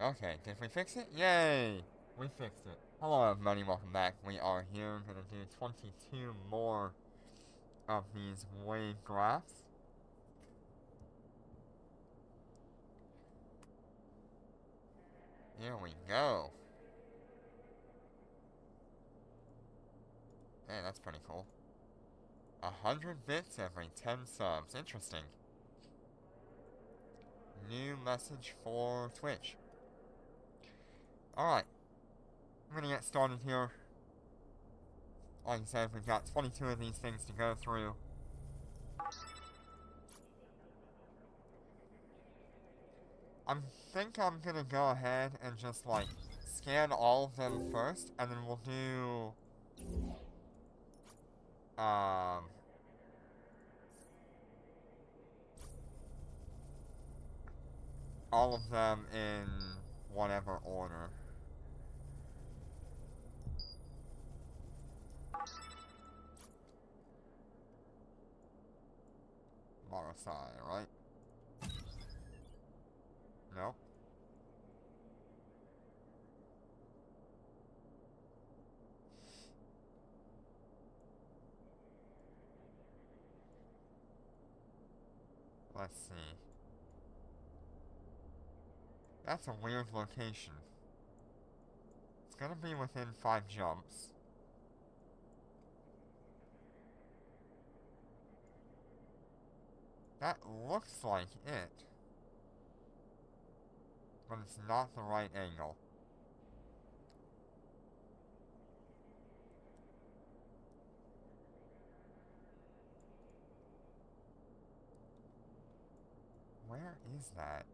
Okay, did we fix it? Yay! We fixed it. Hello everybody, welcome back. We are here gonna do 22 more of these wave graphs. Here we go. Hey, that's pretty cool. 100 bits every 10 subs. Interesting. New message for Twitch. Alright, I'm gonna get started here. Like I said, we've got 22 of these things to go through. I think I'm gonna go ahead and just like scan all of them first, and then we'll do um all of them in whatever order. Marasai, right? Nope. Let's see. That's a weird location. It's gonna be within 5 jumps. That looks like it. But it's not the right angle. Where is that?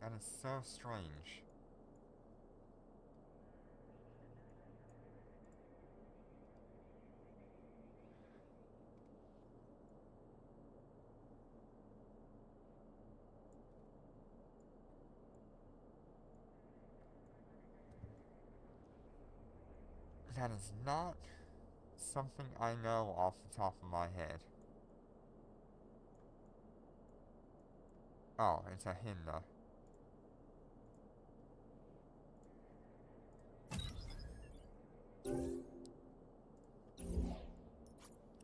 That is so strange. That is not something I know off the top of my head. Oh, it's a Hinda.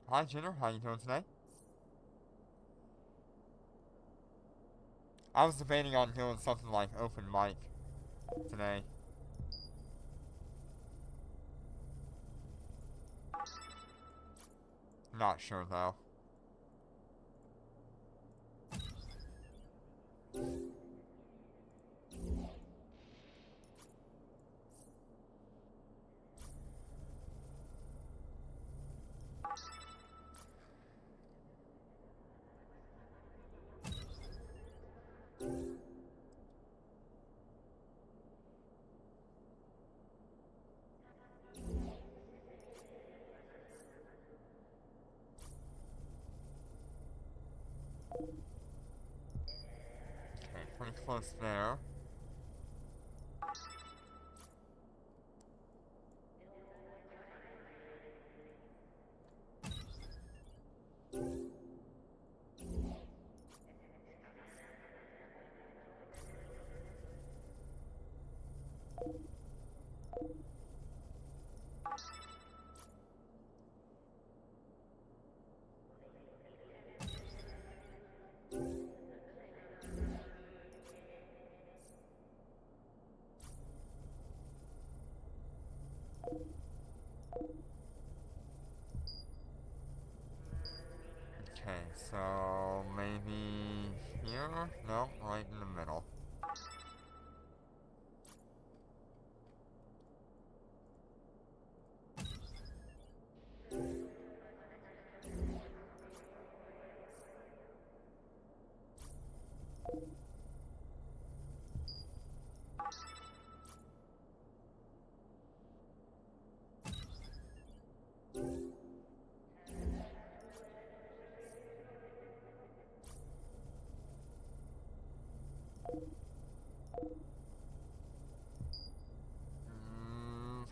Hi Jenner, how you doing today? I was debating on doing something like open mic today. Not sure though. Okay, pretty close there. Okay, so maybe here? No, right in the middle.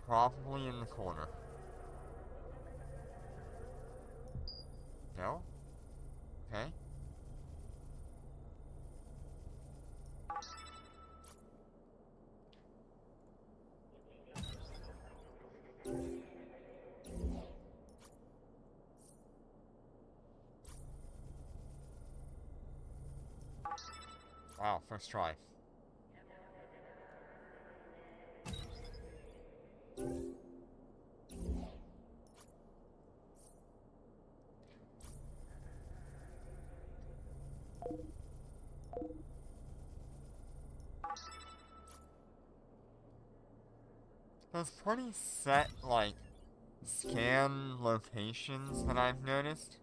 Probably in the corner. No? Okay. Wow, first try. There's pretty set, like, scan locations that I've noticed.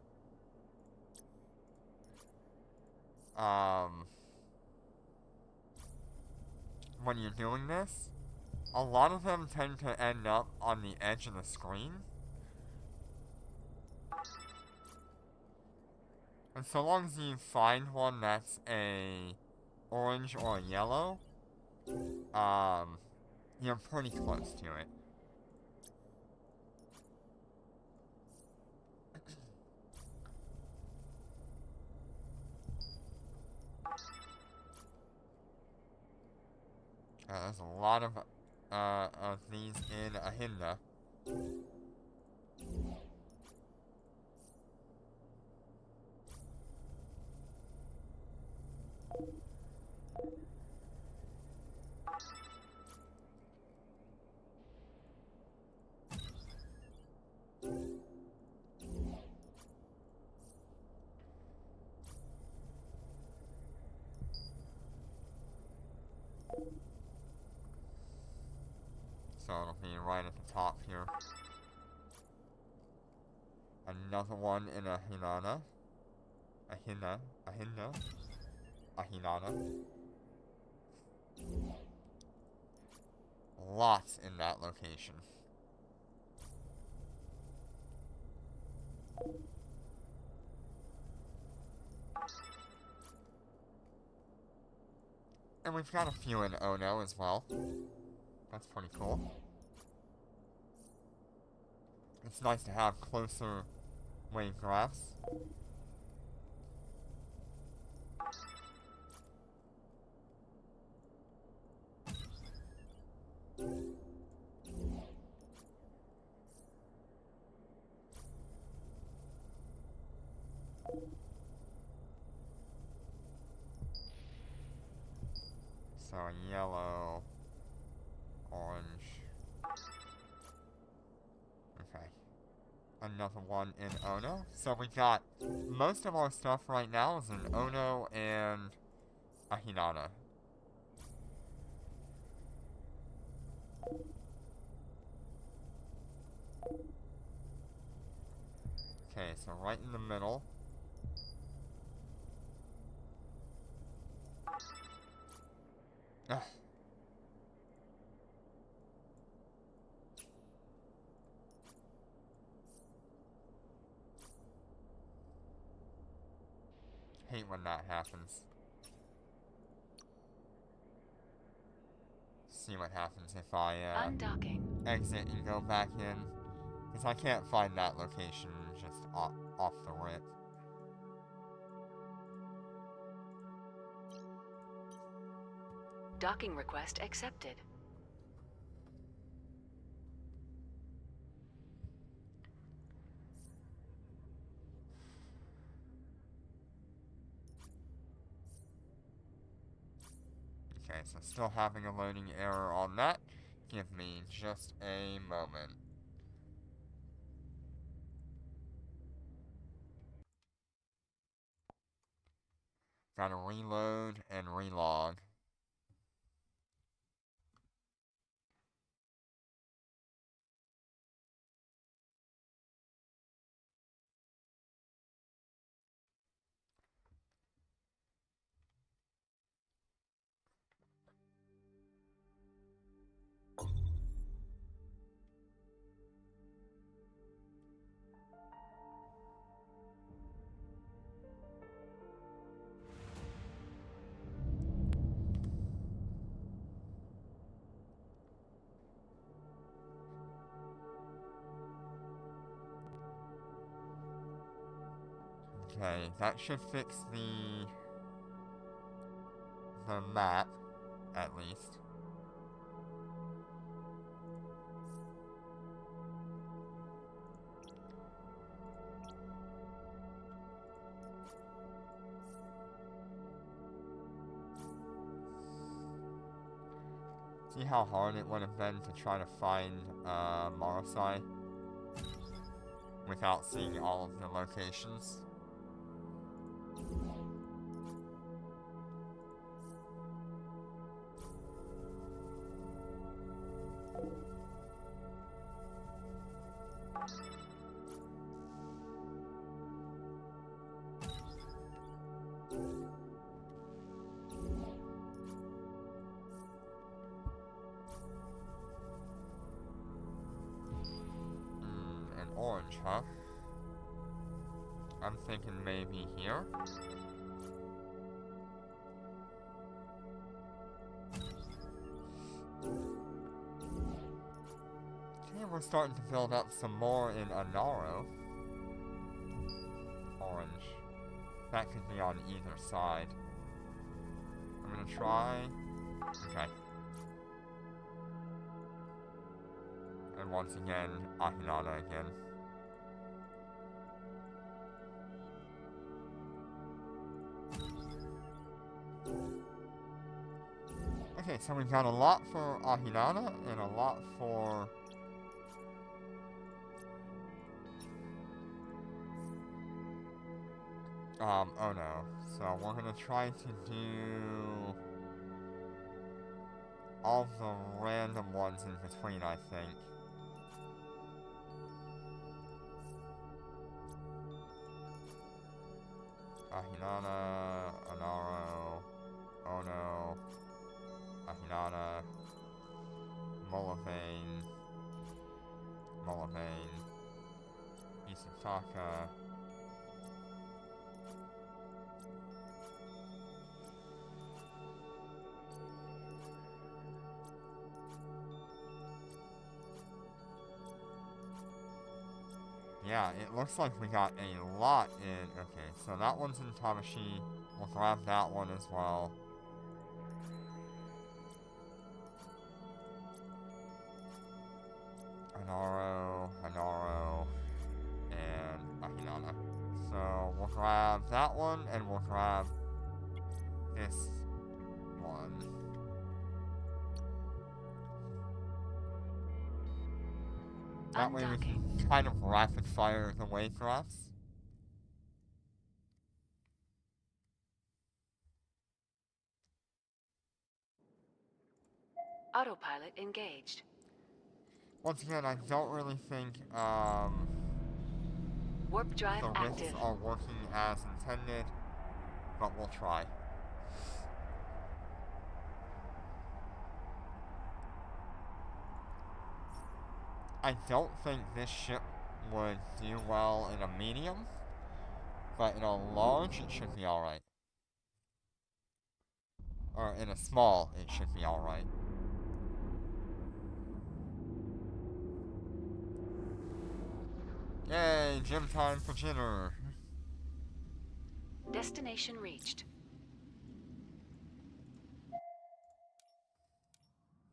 When you're doing this, a lot of them tend to end up on the edge of the screen. And so long as you find one that's a orange or a yellow, you're pretty close to it. There's a lot of these in Ahinda. So it'll be right at the top here. Another one in Ahinana. Ahinana. Lots in that location. And we've got a few in Ono as well. That's pretty cool. It's nice to have closer wavegraphs. So yellow, orange. Okay. Another one in Ono. So we got most of our stuff right now is in Ono and Ahinana. Okay, so right in the middle. Ugh. Hate when that happens. See what happens if I exit and go back in. Because I can't find that location just off the rip. Docking request accepted. Okay, so still having a loading error on that. Give me just a moment. Gotta reload and relog. Okay, that should fix the map, at least. See how hard it would have been to try to find Marasai without seeing all of the locations. An orange, huh? I'm thinking maybe here? Okay, we're starting to build up some more in Anaro. Orange. That could be on either side. I'm gonna try. Okay. And once again, Ahinana again. Okay, so we've got a lot for Ahinana and a lot for... oh no. So we're gonna try to do... all the random ones in between, I think. Ahinana, Anaro, Ono, Ahinana, Mullivane, Isataka. Yeah, it looks like we got a lot in... Okay, so that one's in Tamashi. We'll grab that one as well. Hanaro, and Ahinana. So we'll grab that one, and we'll grab this one. That way we can kind of rapid fire the Wavegraphs. Autopilot engaged. Once again, I don't really think Warp drive the rifts active. are working as intended, but we'll try. I don't think this ship would do well in a medium, but in a large, it should be alright. Or in a small, it should be alright. Yay, gym time for Jitter. Destination reached.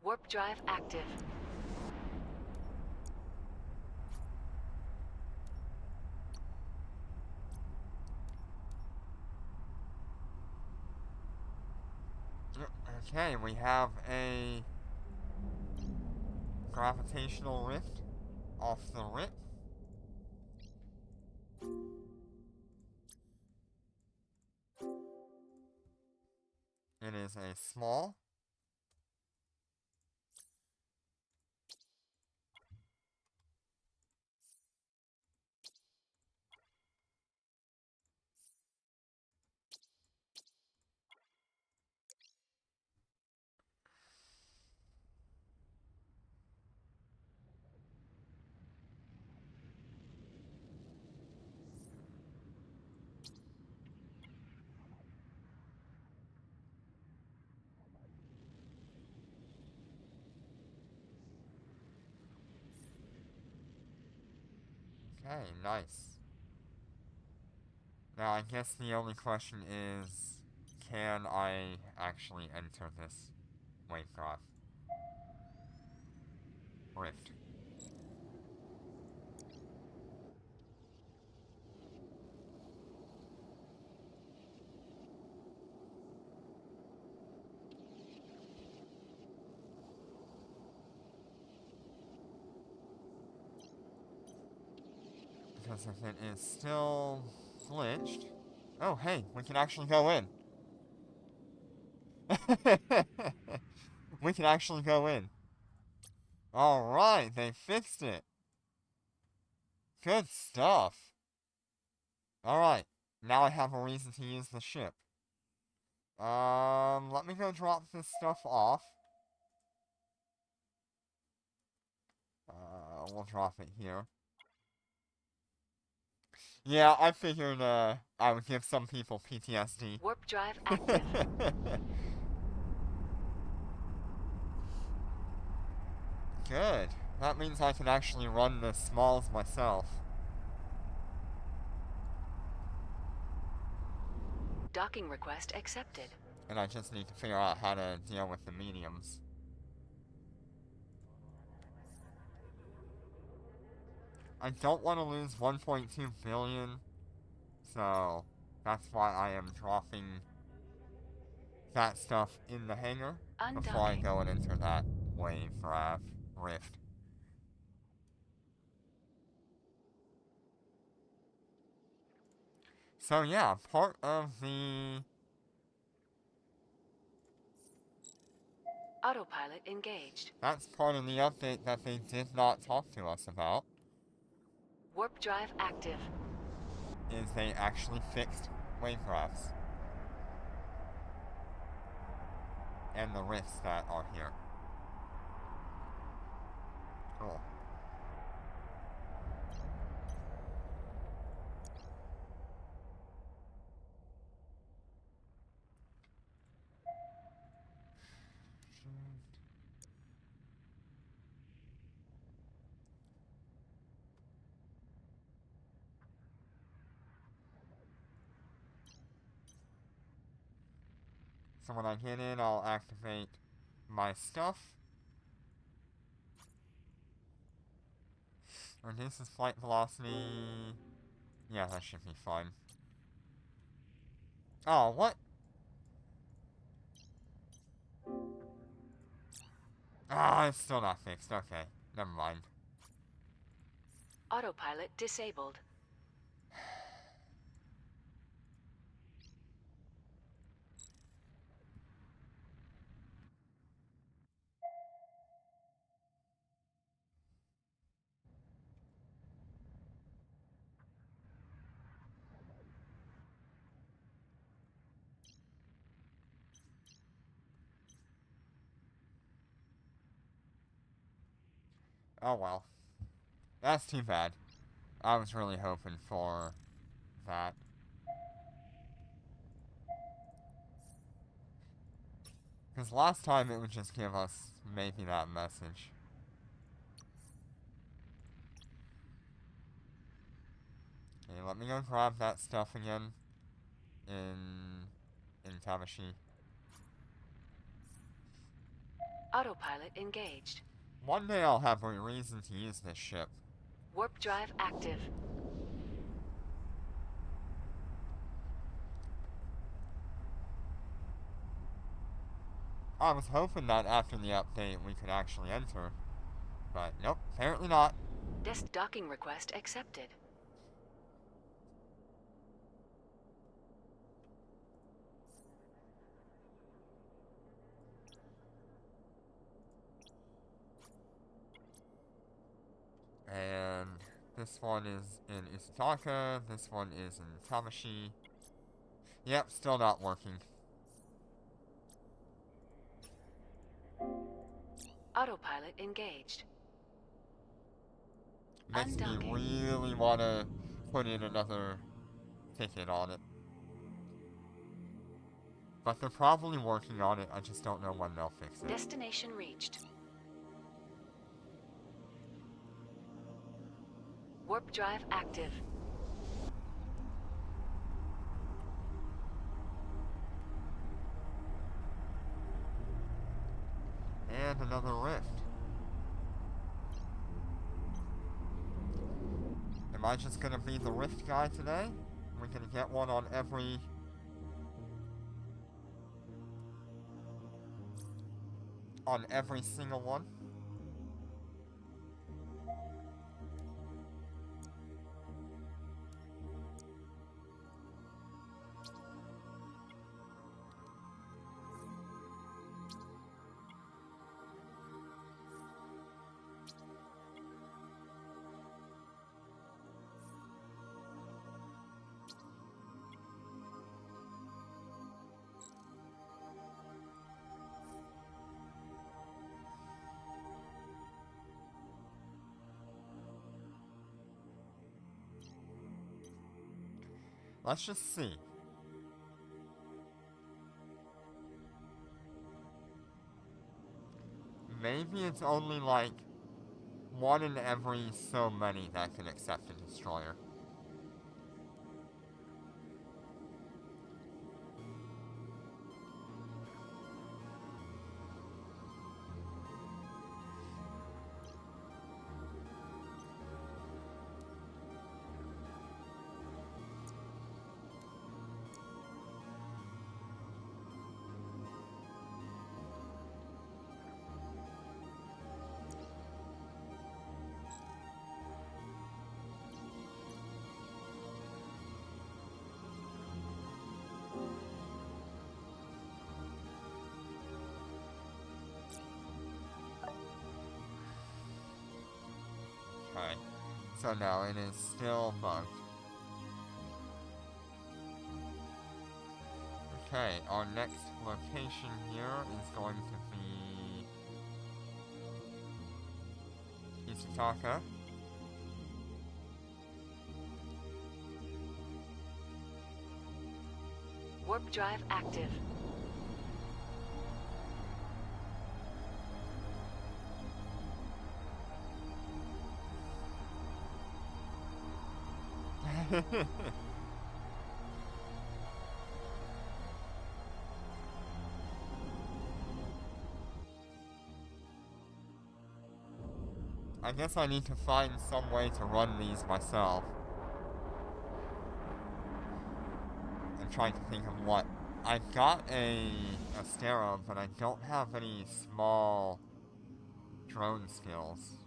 Warp drive active. Okay, we have a gravitational rift off the rip. It is a small. Okay, nice. Now, I guess the only question is, can I actually enter this Wavecraft rift? because if it is still glitched... Oh, hey, we can actually go in. We can actually go in. Alright, they fixed it. Good stuff. Alright, now I have a reason to use the ship. Let me go drop this stuff off. We'll drop it here. Yeah, I figured, I would give some people PTSD. Warp drive active. Good. That means I can actually run the smalls myself. Docking request accepted. And I just need to figure out how to deal with the mediums. I don't want to lose 1.2 billion, so that's why I am dropping that stuff in the hangar before I go and enter that Wavegraph rift. So yeah, part of the... Autopilot engaged. That's part of the update that they did not talk to us about. Warp drive active. Is they actually fixed Wavegraphs. And the rifts that are here. Cool. So when I get in, I'll activate my stuff. Reduces flight velocity. Yeah, that should be fine. Oh, what? Ah, it's still not fixed. Okay, never mind. Autopilot disabled. Oh well. That's too bad. I was really hoping for that. Because last time it would just give us maybe that message. Okay, let me go grab that stuff again. In Tamashi. Autopilot engaged. One day I'll have a reason to use this ship. Warp drive active. I was hoping that after the update we could actually enter. But nope, apparently not. Docking request accepted. And this one is in Isataka, this one is in Tamashi. Yep, still not working. Autopilot engaged. Makes me really want to put in another ticket on it. But they're probably working on it, I just don't know when they'll fix it. Destination reached. Warp drive active. And another rift. Am I just gonna be the rift guy today? We're gonna get one on every... on every single one? Let's just see. Maybe it's only like one in every so many that can accept a destroyer. Okay, so no, it is still bugged. Okay, our next location here is going to be Isataka. Warp drive active. I guess I need to find some way to run these myself. I'm trying to think of what. I got a Astera, but I don't have any small drone skills.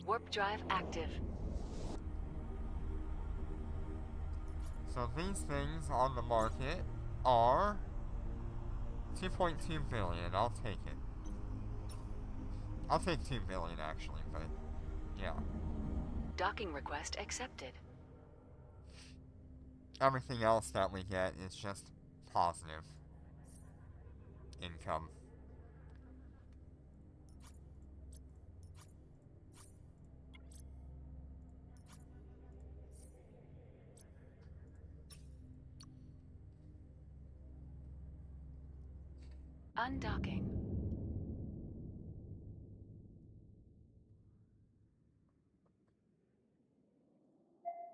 Warp drive active. So these things on the market are 2.2 billion. I'll take it. I'll take 2 billion actually, but yeah. Docking request accepted. Everything else that we get is just positive income. Undocking.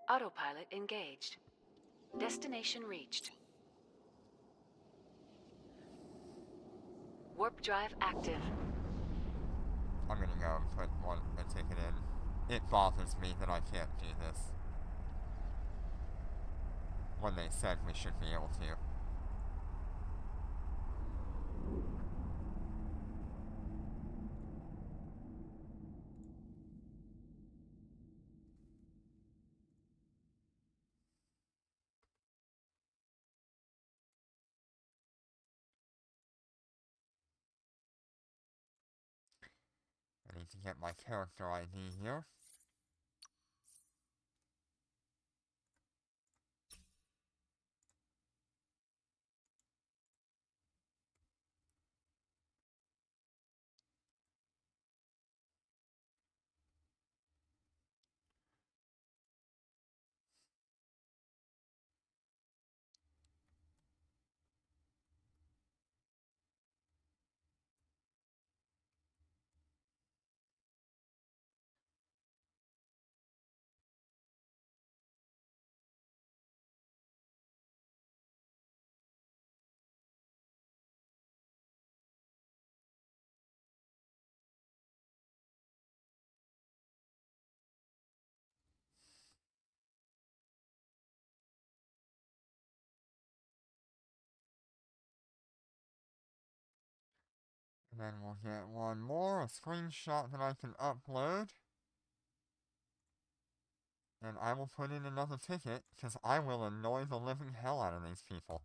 Autopilot engaged. Destination reached. Warp drive active. I'm gonna go and put a ticket in. It bothers me that I can't do this when they said we should be able to. I need to get my character ID here. And then we'll get one more, a screenshot that I can upload. And I will put in another ticket, because I will annoy the living hell out of these people.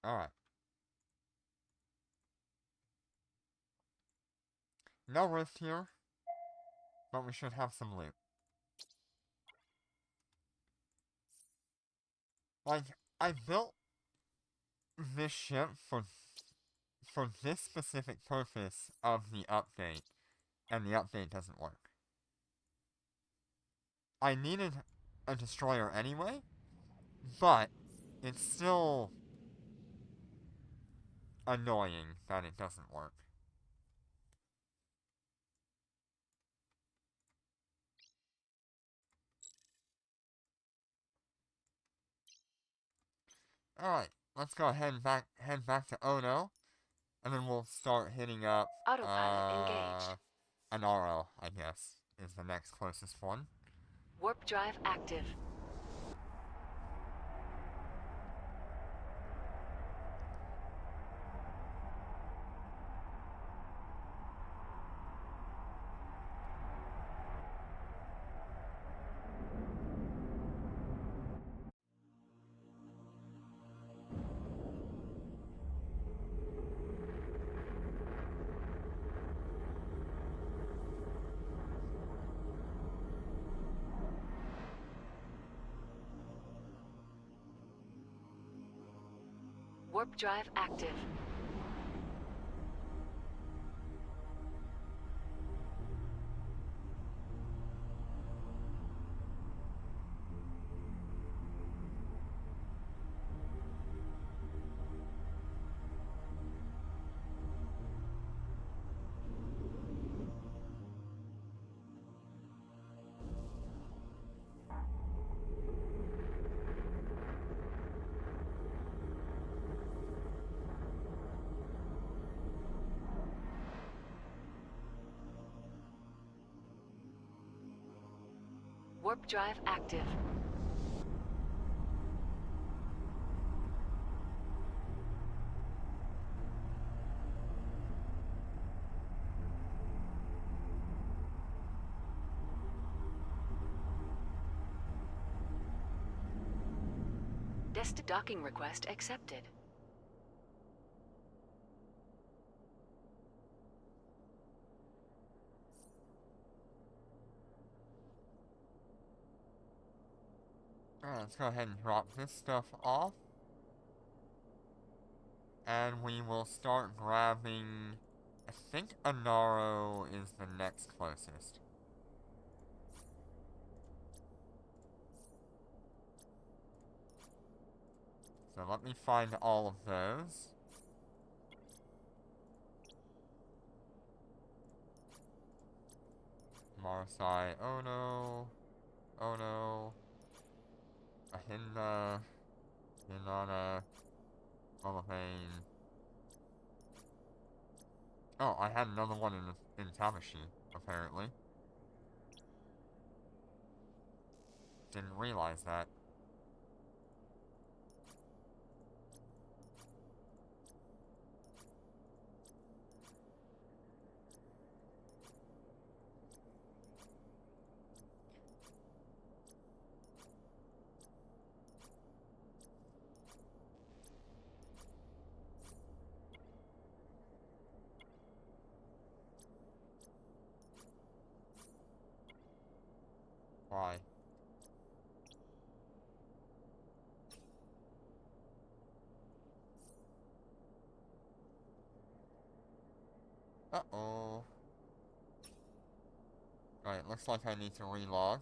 Alright. No rift here. but we should have some loot. Like, I built this ship for this specific purpose of the update, and the update doesn't work. I needed a destroyer anyway, but it's still annoying that it doesn't work. Alright, let's go ahead and head back to Ono, and then we'll start hitting up, Autopilot engaged. Anaro, I guess, is the next closest one. Warp drive active. Warp drive active. Warp drive active. Docking request accepted. Alright, let's go ahead and drop this stuff off. And we will start grabbing... I think Anaro is the next closest. So let me find all of those. Marsai, Ono, Ono, Ahinda, Hinana, Olafane. Oh, I had another one in Tamashi, apparently. Didn't realize that. Why? Uh-oh. Right, looks like I need to relog.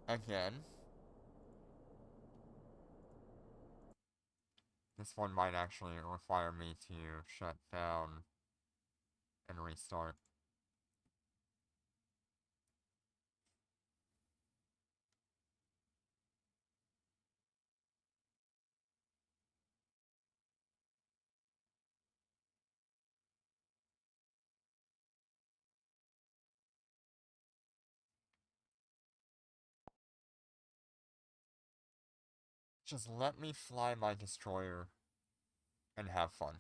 Again. This one might actually require me to shut down and restart. Just let me fly my destroyer and have fun.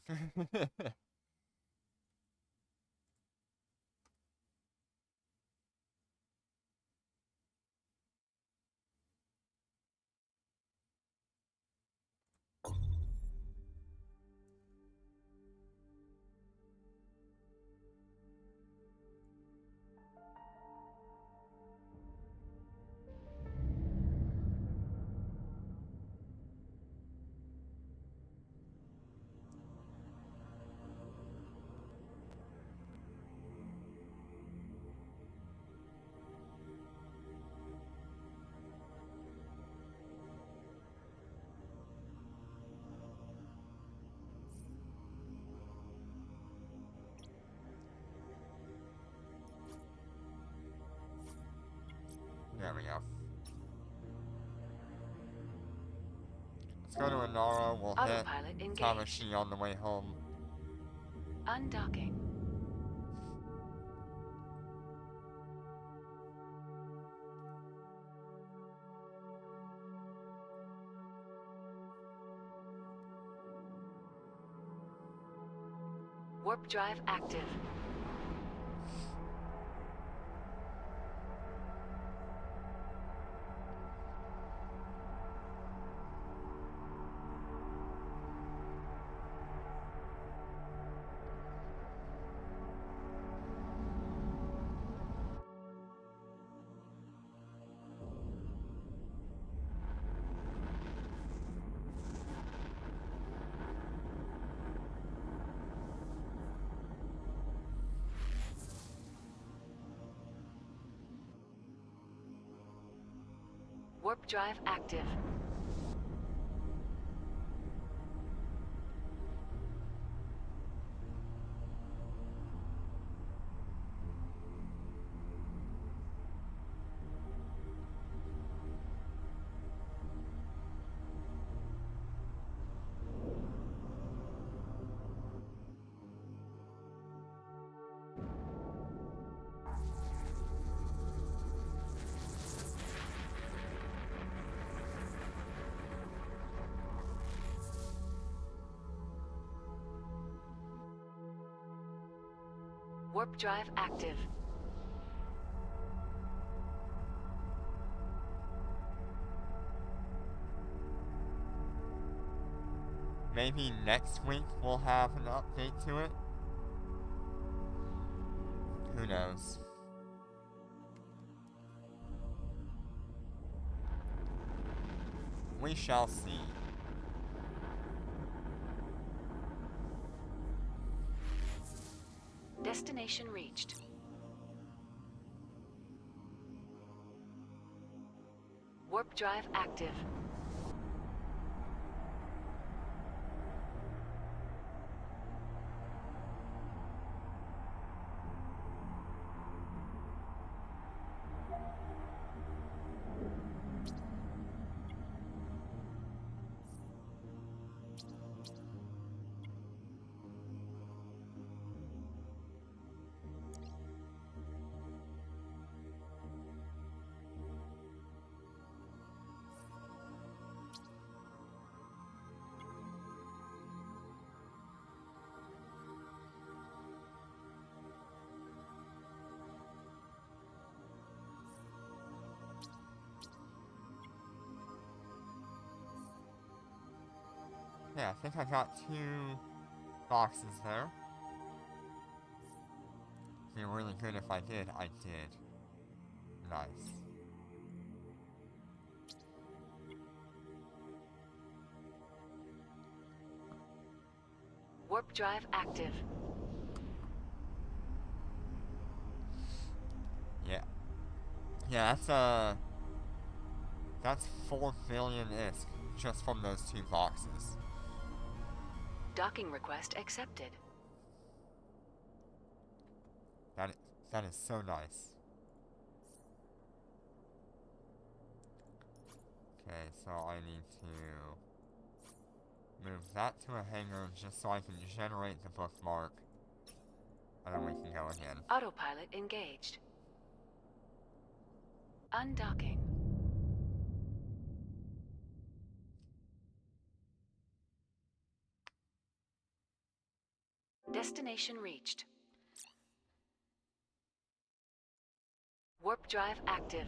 There we go. Let's go to Inara. We'll hit Autopilot engaged. Tamashi on the way home. Undocking. Warp drive active. Warp drive active. Warp drive active. Maybe next week we'll have an update to it. Who knows? We shall see. Destination reached. Warp drive active. Yeah, I think I got 2 boxes there. It'd be really good if I did. I did. Nice. Warp drive active. Yeah. Yeah, that's 4 billion ISK just from those 2 boxes. Docking request accepted. That is so nice. Okay, so I need to move that to a hangar just so I can generate the bookmark. And then we can go again. Autopilot engaged. Undocking. Destination reached. Warp drive active.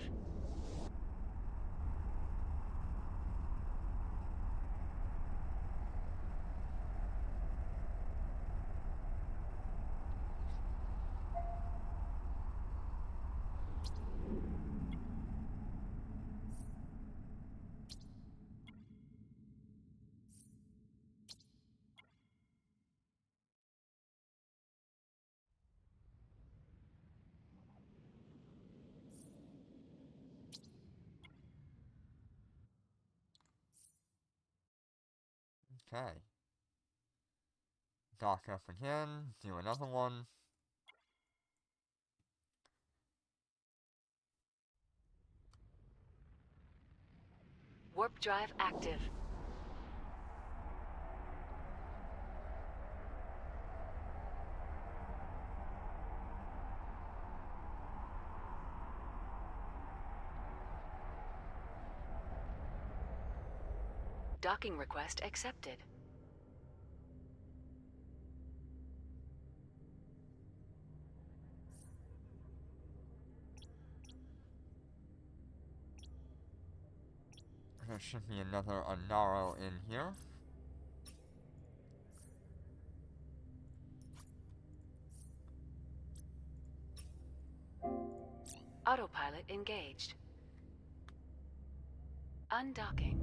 Okay. Dock up again, do another one. Warp drive active. Docking request accepted. There should be another Anaro in here. Autopilot engaged. Undocking.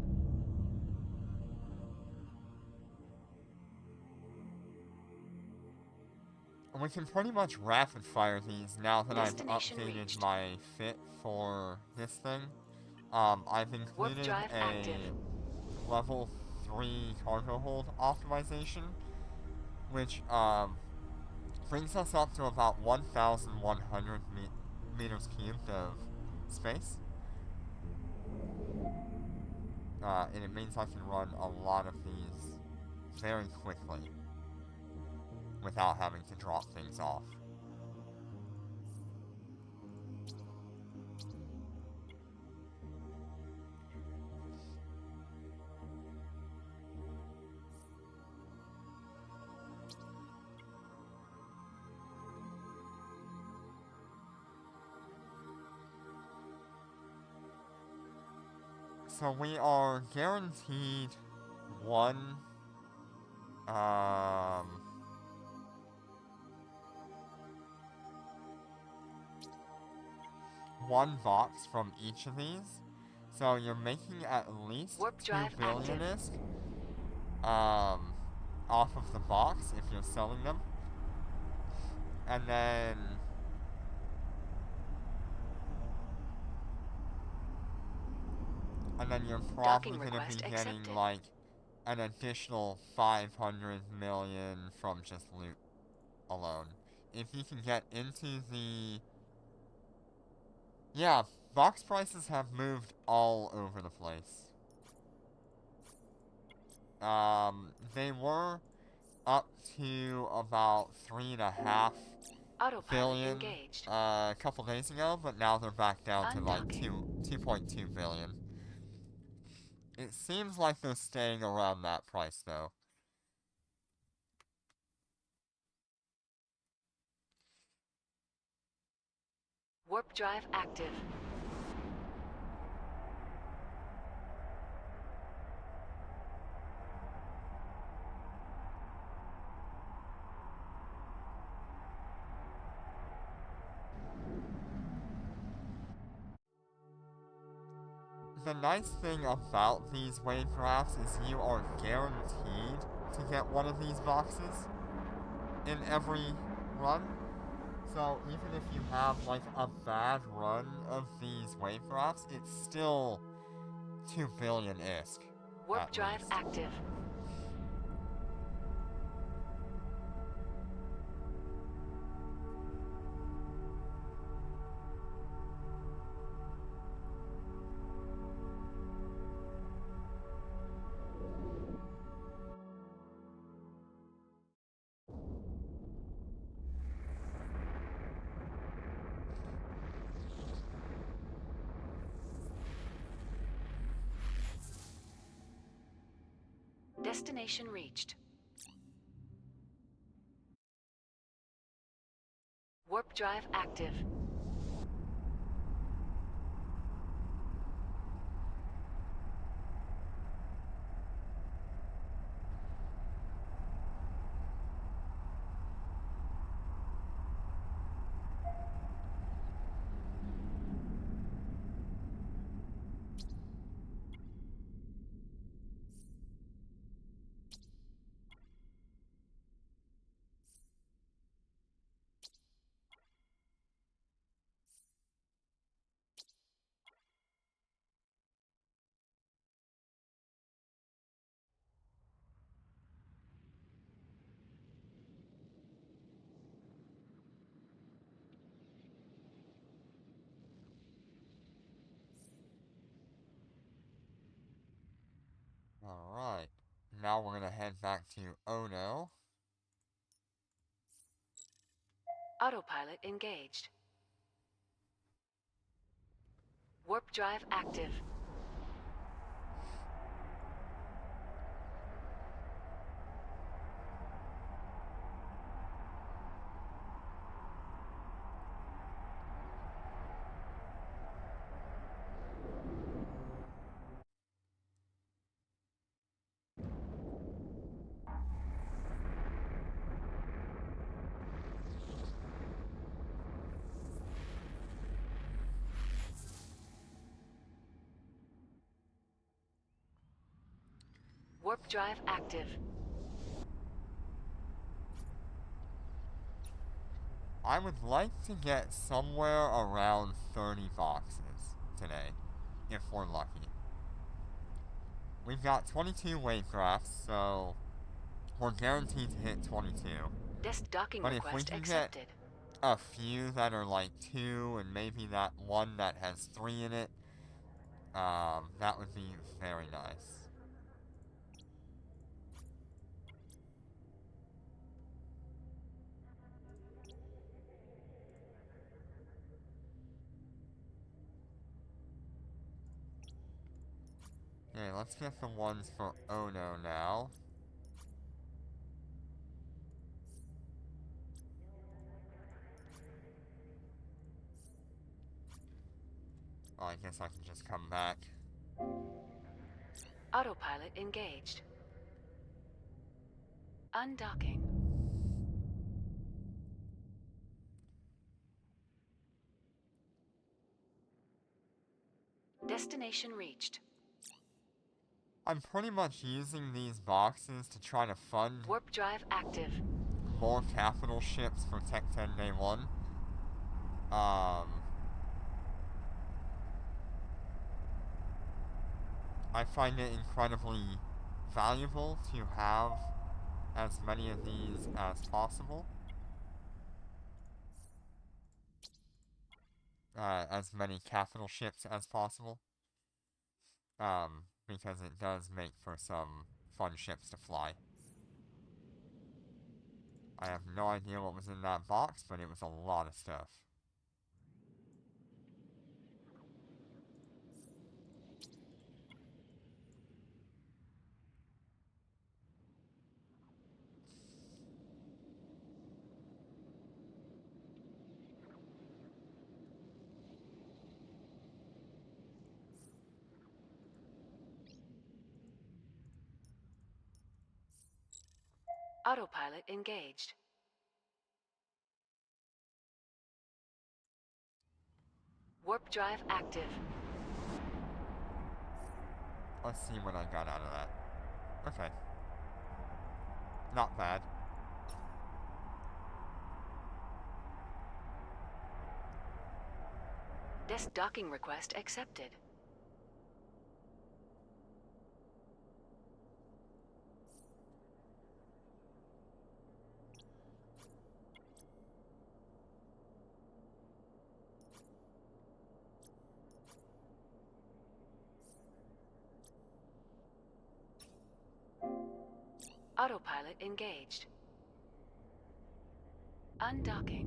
We can pretty much rapid fire these now that I've updated reached. my fit for this thing. I've included a active. level 3 cargo hold optimization, which brings us up to about 1,100 meters cubed of space. And it means I can run a lot of these very quickly without having to drop things off. So we are guaranteed one one box from each of these. So you're making at least 2 billion ISK off of the box if you're selling them. And then you're probably going to be getting accepted. Like an additional 500 million from just loot alone. If you can get into the... Yeah, box prices have moved all over the place. They were up to about 3.5 billion a couple days ago, but now they're back down to like 2.2 billion. It seems like they're staying around that price, though. Warp drive active. The nice thing about these Wavegraphs is you are guaranteed to get one of these boxes in every run. So even if you have like a bad run of these Wavegraphs, it's still 2 billion ISK. Warp drive active. Destination reached. Warp drive active. now we're gonna head back to Ono. Autopilot engaged. Warp drive active. Warp drive active. I would like to get somewhere around 30 boxes today, if we're lucky. We've got 22 Wavegraphs, so we're guaranteed to hit 22. Desk docking But if we request can accepted. get a few that are like 2, and maybe that one that has 3 in it, that would be very nice. Okay, let's get the ones for Ono now. Oh, I guess I can just come back. Autopilot engaged. Undocking. Destination reached. I'm pretty much using these boxes to try to fund Warp drive active. more capital ships for Tech 10 Day 1. I find it incredibly valuable to have as many of these as possible. As many capital ships as possible. Because it does make for some fun ships to fly. I have no idea what was in that box, but it was a lot of stuff. Autopilot engaged. Warp drive active. Let's see what I got out of that. Okay. Not bad. Desk docking request accepted. Autopilot engaged. Undocking.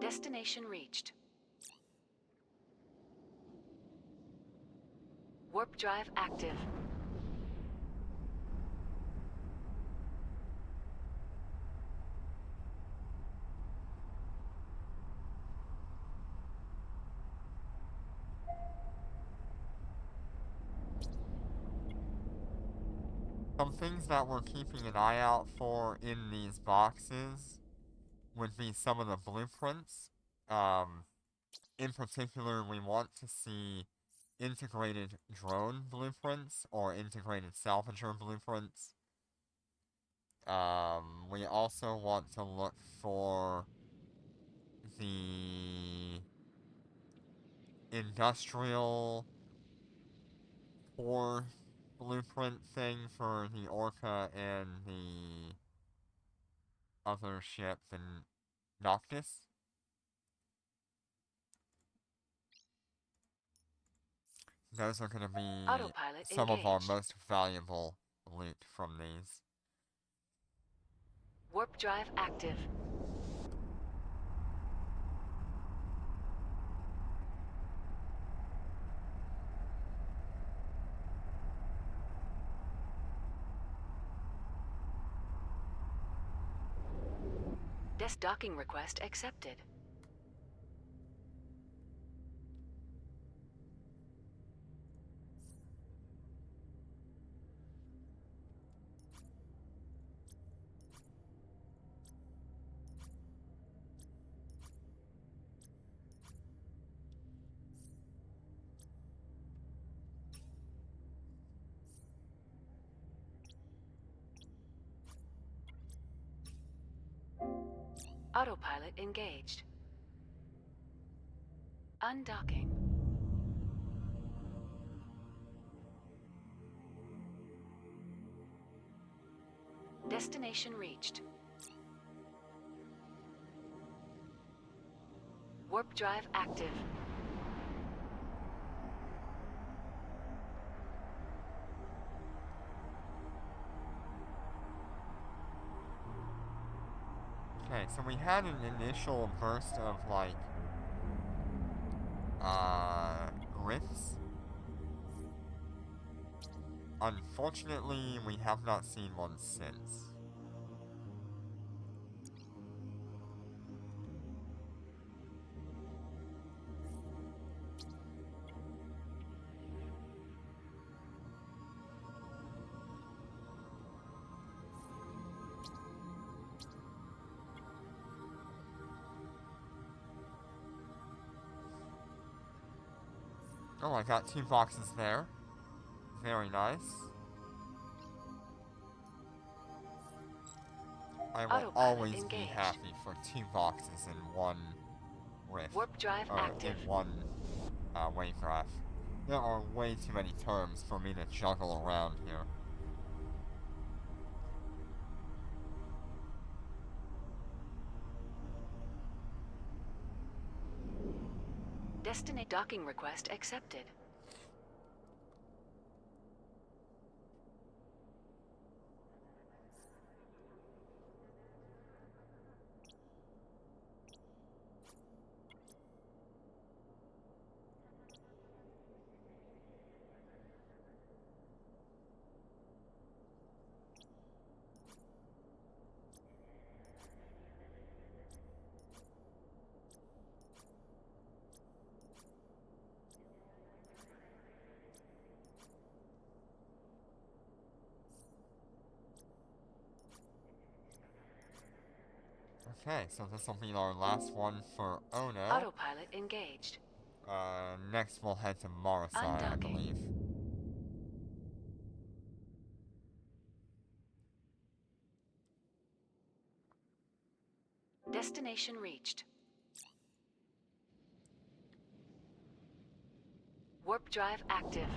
Destination reached. Warp drive active. Some things that we're keeping an eye out for in these boxes would be some of the blueprints. In particular, we want to see integrated drone blueprints or integrated salvager blueprints. We also want to look for the industrial core blueprint thing for the Orca and the other ship, the Noctis. those are going to be Autopilot some of our engaged. most valuable loot from these. Warp drive active. Docking request accepted. Autopilot engaged. Undocking. Destination reached. Warp drive active. Okay, so we had an initial burst of, like, rifts. Unfortunately, we have not seen one since. Oh, I got 2 boxes there. Very nice. I will Autopilot always engaged. be happy for 2 boxes in one rift. Warp drive or active. in one Wavegraph. There are way too many terms for me to juggle around here. Docking request accepted. Okay, so this will be our last one for Ono. Autopilot engaged. Next we'll head to Marisai, I Undocking. believe. Destination reached. Warp drive active.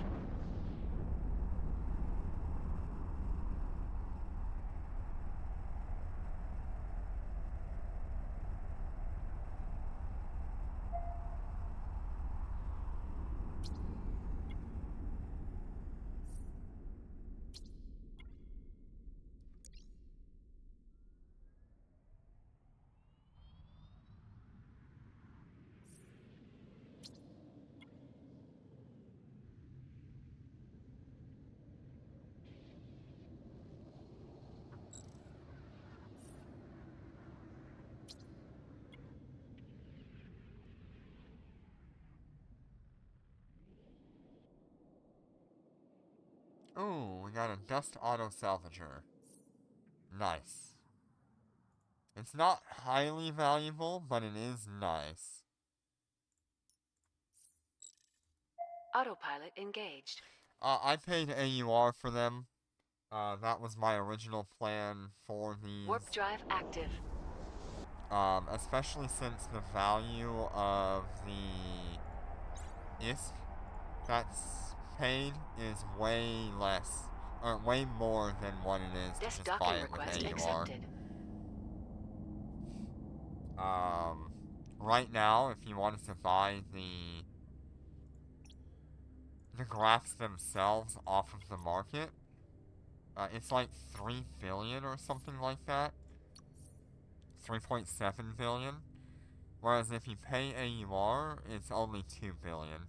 Ooh, we got a dust auto salvager. Nice. It's not highly valuable, but it is nice. Autopilot engaged. I paid AUR for them. That was my original plan for these. Warp drive active. Especially since the value of the ISK that's paid is way less, or way more than what it is to just buy Docking it with request AUR. accepted. Right now, if you wanted to buy the graphs themselves off of the market, it's like 3 billion or something like that. 3.7 billion. Whereas if you pay AUR, it's only 2 billion.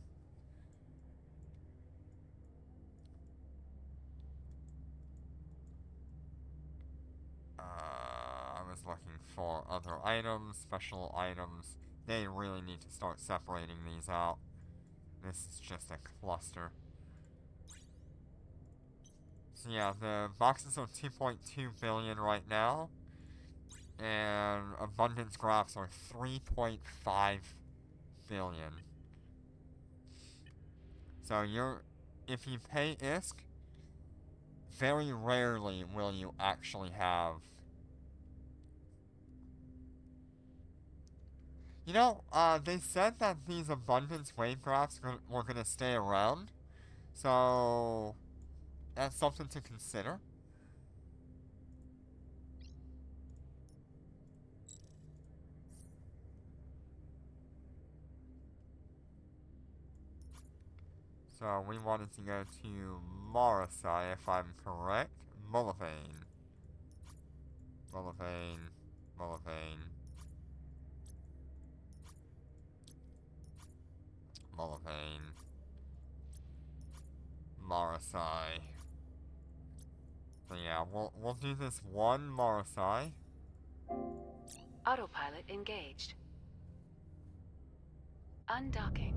I was looking for other items, special items. They really need to start separating these out. This is just a cluster. So yeah, the boxes are 2.2 billion right now, and abundance graphs are 3.5 billion. So if you pay ISK, very rarely will you actually have. You know, they said that these abundance wave graphs were gonna stay around, so that's something to consider. So we wanted to go to Morrisai, if I'm correct. Mullivane. Mullivane. Mullivane. Mullivane. Morrisai. So yeah, we'll do this one Morrisai. Autopilot engaged. Undocking.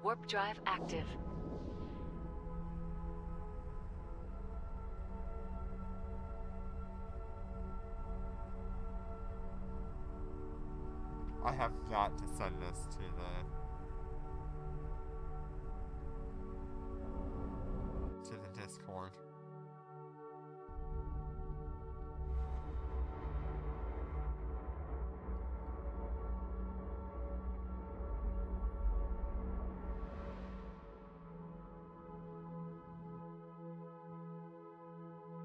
Warp drive active. I have got to send this to the Discord.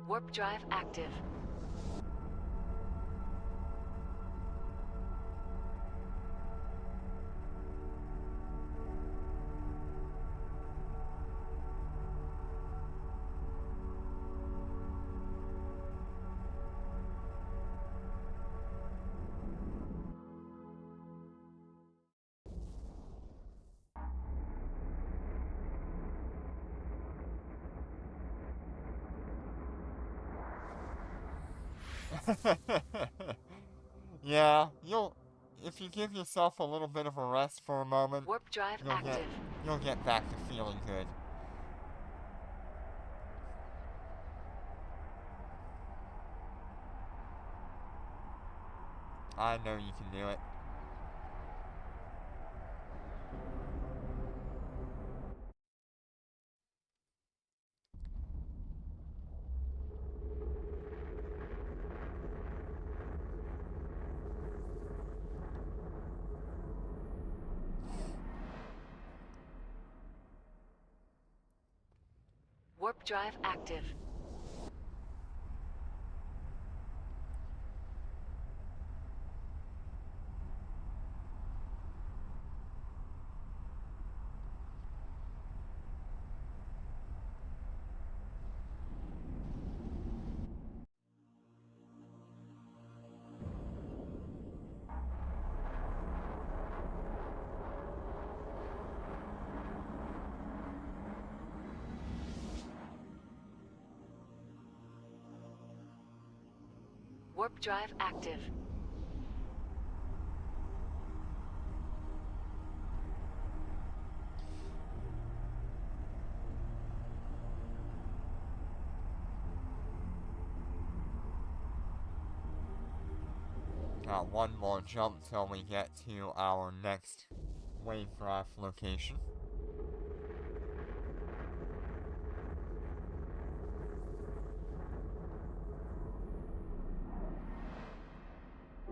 Warp drive active. Yeah, if you give yourself a little bit of a rest for a moment, Warp drive you'll active. you'll get back to feeling good. I know you can do it. Warp drive active. Warp drive active. Got one more jump till we get to our next Wavegraph location.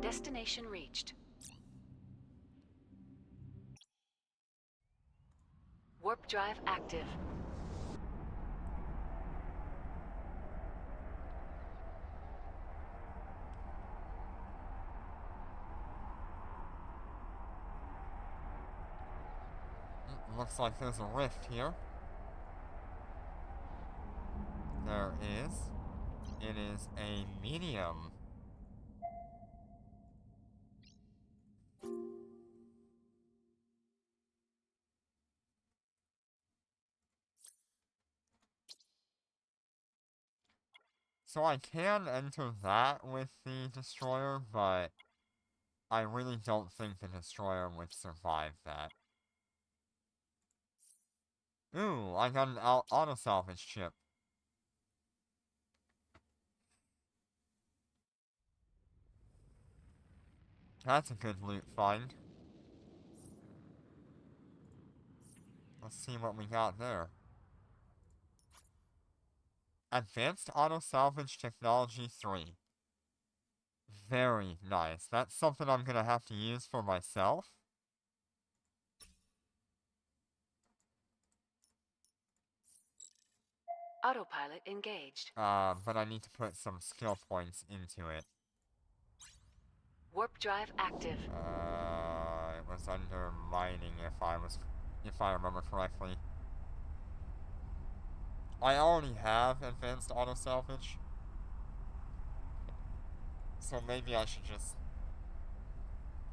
Destination reached. Warp drive active. Looks like there's a rift here. There is. It is a medium. So I can enter that with the destroyer, but I really don't think the destroyer would survive that. Ooh, I got an auto-salvage chip. That's a good loot find. Let's see what we got there. Advanced Auto-Salvage Technology 3. Very nice. That's something I'm gonna have to use for myself. Autopilot engaged. But I need to put some skill points into it. Warp drive active. It was under mining if I remember correctly. I already have advanced auto salvage, so maybe I should just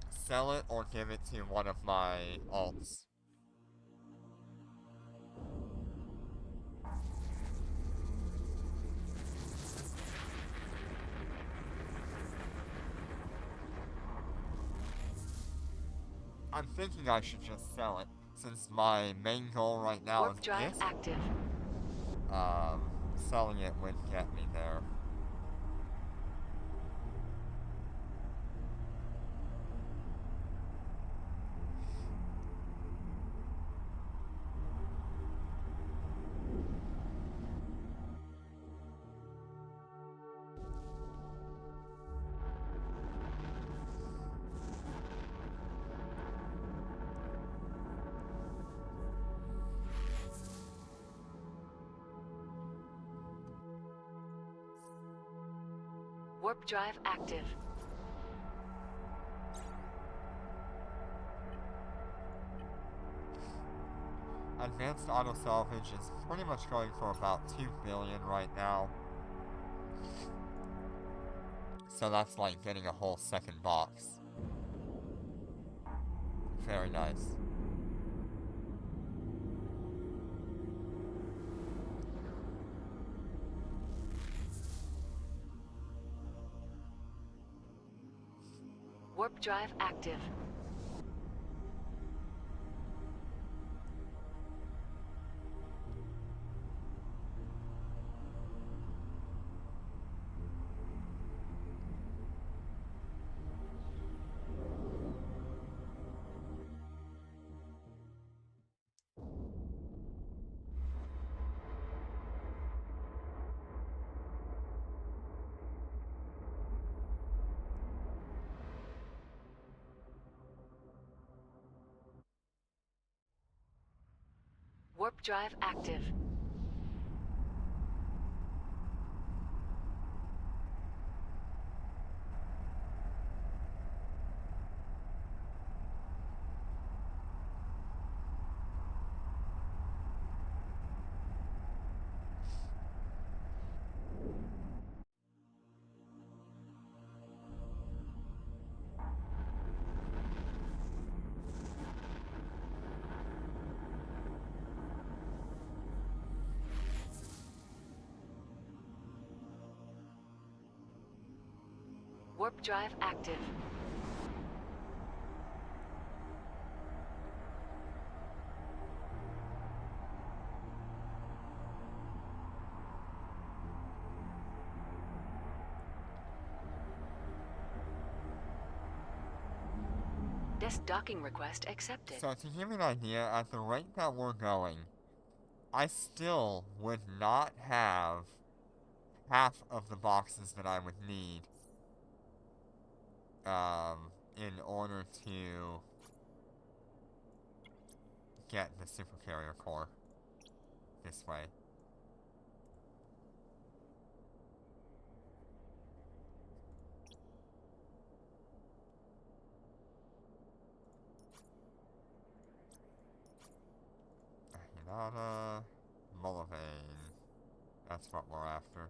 sell it or give it to one of my alts. I'm thinking I should just sell it, since my main goal right now Warp is drive this. active. Selling it would get me there. Warp drive active. Advanced auto salvage is pretty much going for about 2 billion right now. So that's like getting a whole second box. Very nice. Warp drive active. Warp drive active. Warp drive active. Desk docking request accepted. So to give you an idea, at the rate that we're going, I still would not have half of the boxes that I would need in order to get the super carrier core this way. Ahinata, Mullivane. That's what we're after.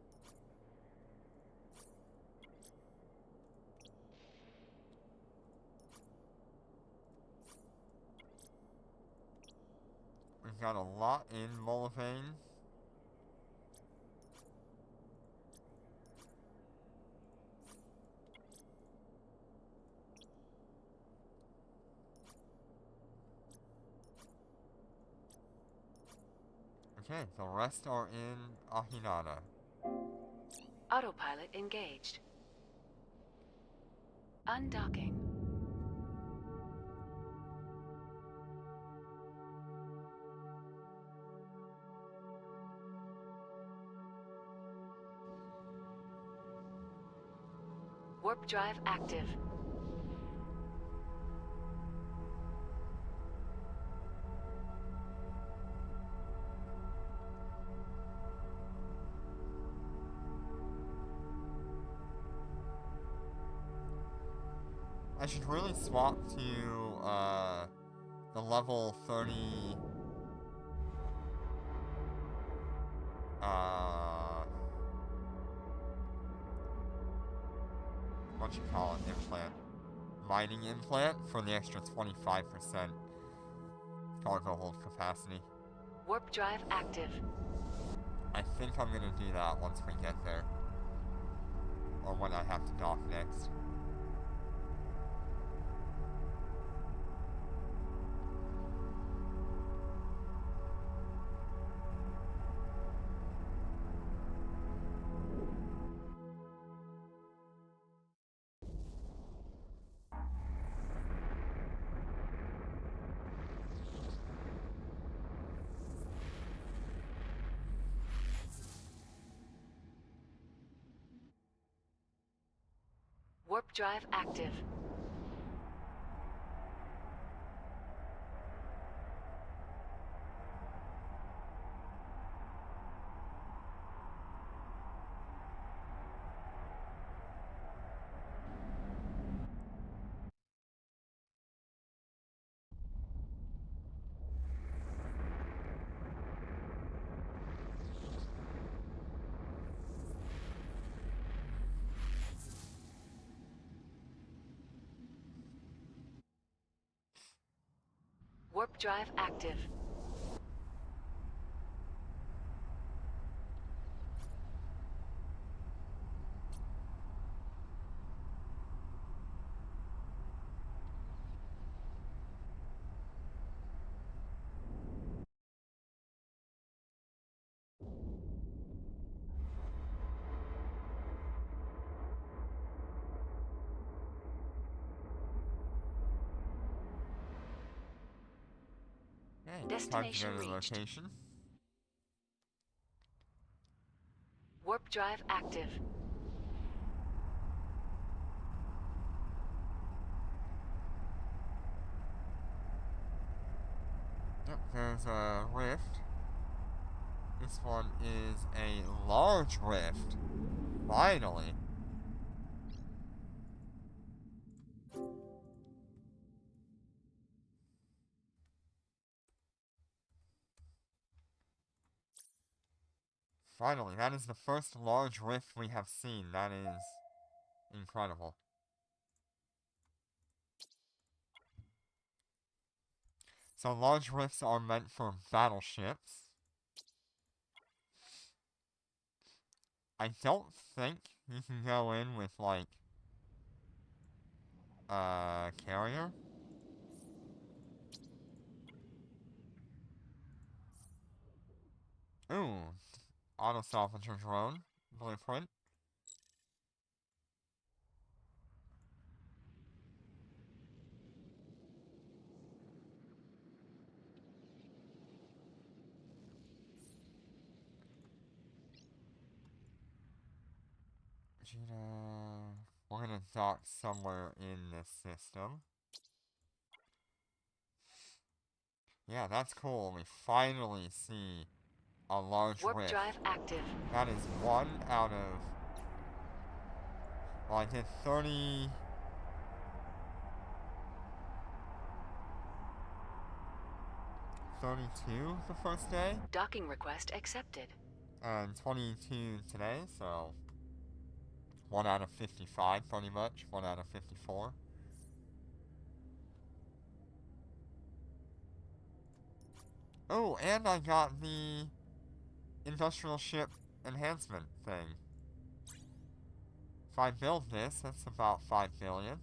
We've got a lot in Mullivane. Okay, the rest are in Ahinata. Autopilot engaged. Undocking. Warp drive active. I should really swap to, the level 30, what you call it, implant. Mining implant for the extra 25% cargo hold capacity. Warp drive active. I think I'm gonna do that once we get there. Or when I have to dock next. Warp drive active. Warp drive active. Okay, Destination time to go to the reached. location. Warp drive active. Yep, there's a rift. This one is a large rift. Finally. Finally, that is the first large rift we have seen. That is incredible. So large rifts are meant for battleships. I don't think you can go in with, like, carrier. Ooh, auto salvager drone blueprint. Vegeta. We're gonna dock somewhere in this system. Yeah, that's cool. We finally see a large Warp rift. drive active. That is one out of... Well, I did 30... 32 the first day. Docking request accepted. And 22 today, so 1 out of 55 pretty much, 1 out of 54. Oh, and I got the industrial ship enhancement thing. If I build this, that's about 5 billion.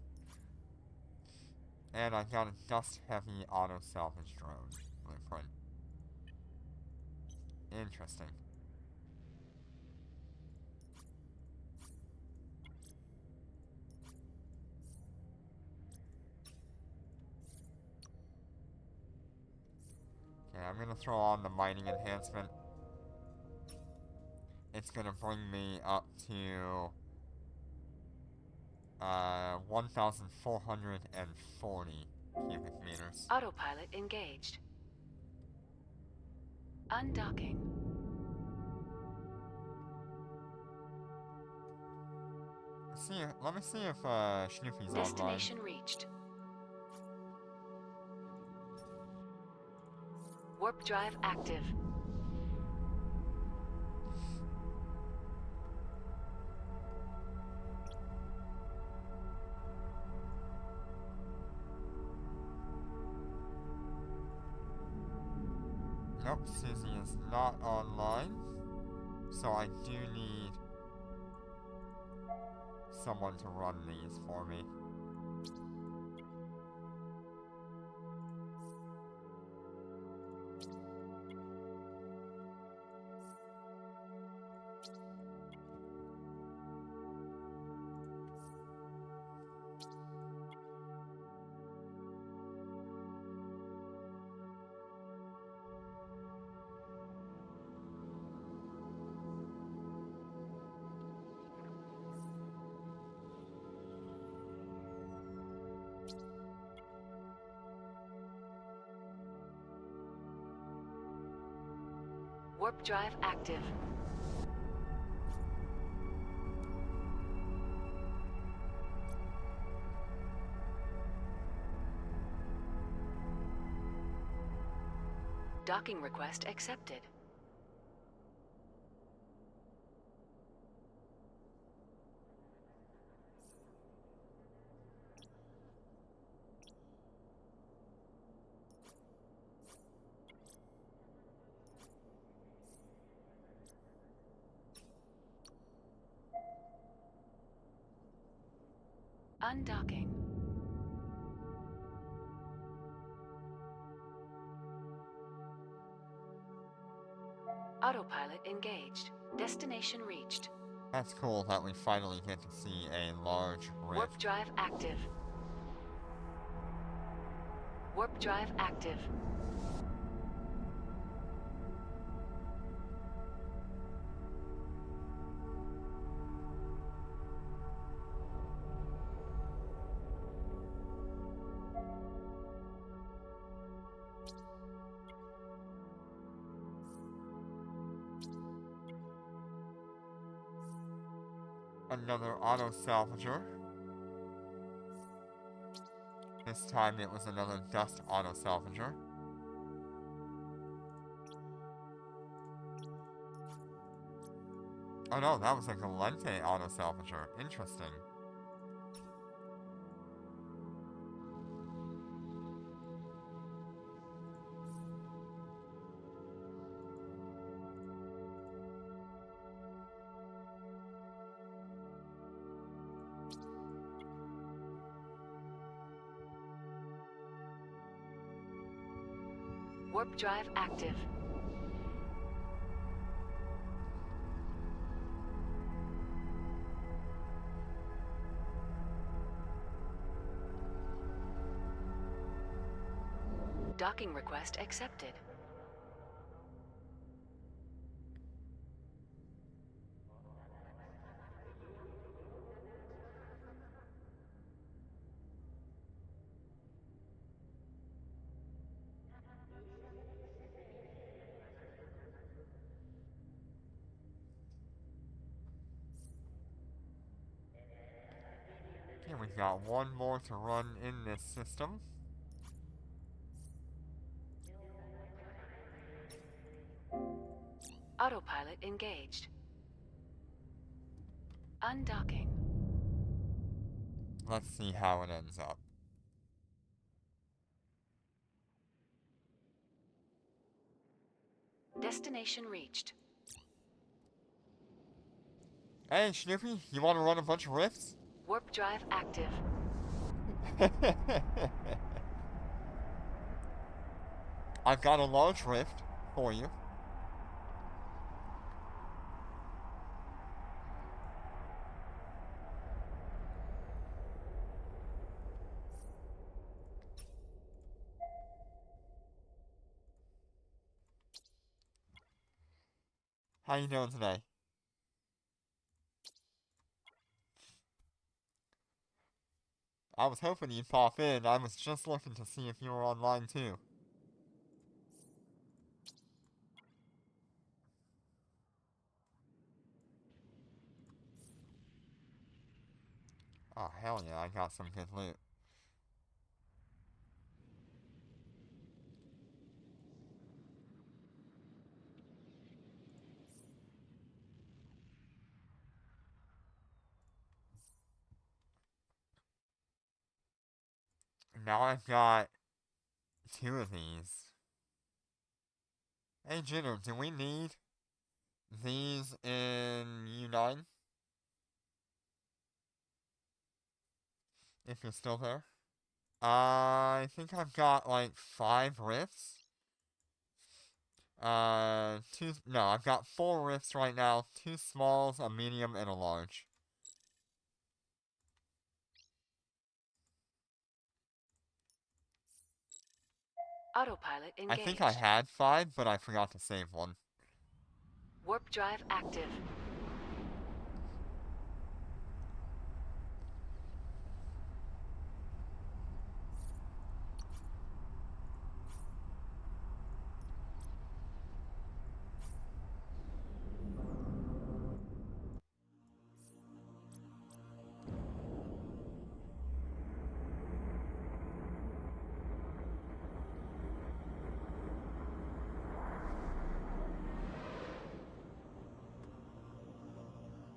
And I got a dust-heavy auto-salvage drone blueprint. Interesting. Okay, I'm gonna throw on the mining enhancement. It's gonna bring me up to 1,440 cubic meters. Autopilot engaged. Undocking. Let me see if Snoopy's online. Destination reached. Warp drive active. Nope, Susie is not online. So I do need someone to run these for me. Warp drive active. Docking request accepted. Undocking. Autopilot engaged. Destination reached. That's cool that we finally get to see a large rift. Warp drive active. Warp drive active. Another auto salvager. This time it was another dust auto salvager. Oh no, that was a Galente auto salvager. Interesting. Warp drive active. Docking request accepted. Okay, we've got one more to run in this system. Autopilot engaged. Undocking. Let's see how it ends up. Destination reached. Hey, Snoopy, you want to run a bunch of rifts? Warp drive active. I've got a large rift for you. How you doing today? I was hoping you'd pop in. I was just looking to see if you were online too. Oh, hell yeah, I got some good loot. Now I've got 2 of these. Hey, Jitter, do we need these in U9? If you're still there. I think I've got like 5 rifts. No, I've got 4 rifts right now. 2 smalls, a medium, and a large. Autopilot engaged. I think I had 5, but I forgot to save one. Warp drive active.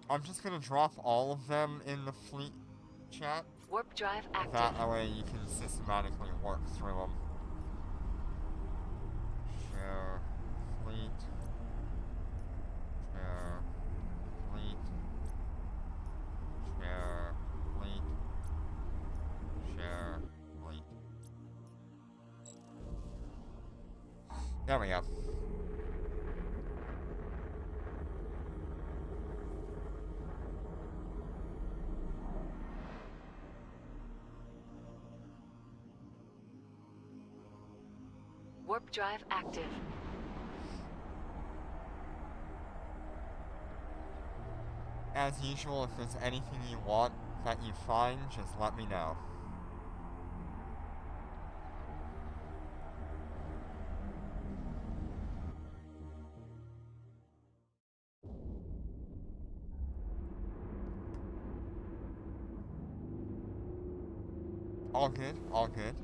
I'm just gonna drop all of them in the fleet chat. Warp drive active. That way you can systematically work through them. Share fleet. Share fleet. Share fleet. Share fleet. There we go. Warp drive active. As usual, if there's anything you want that you find, just let me know. All good, all good.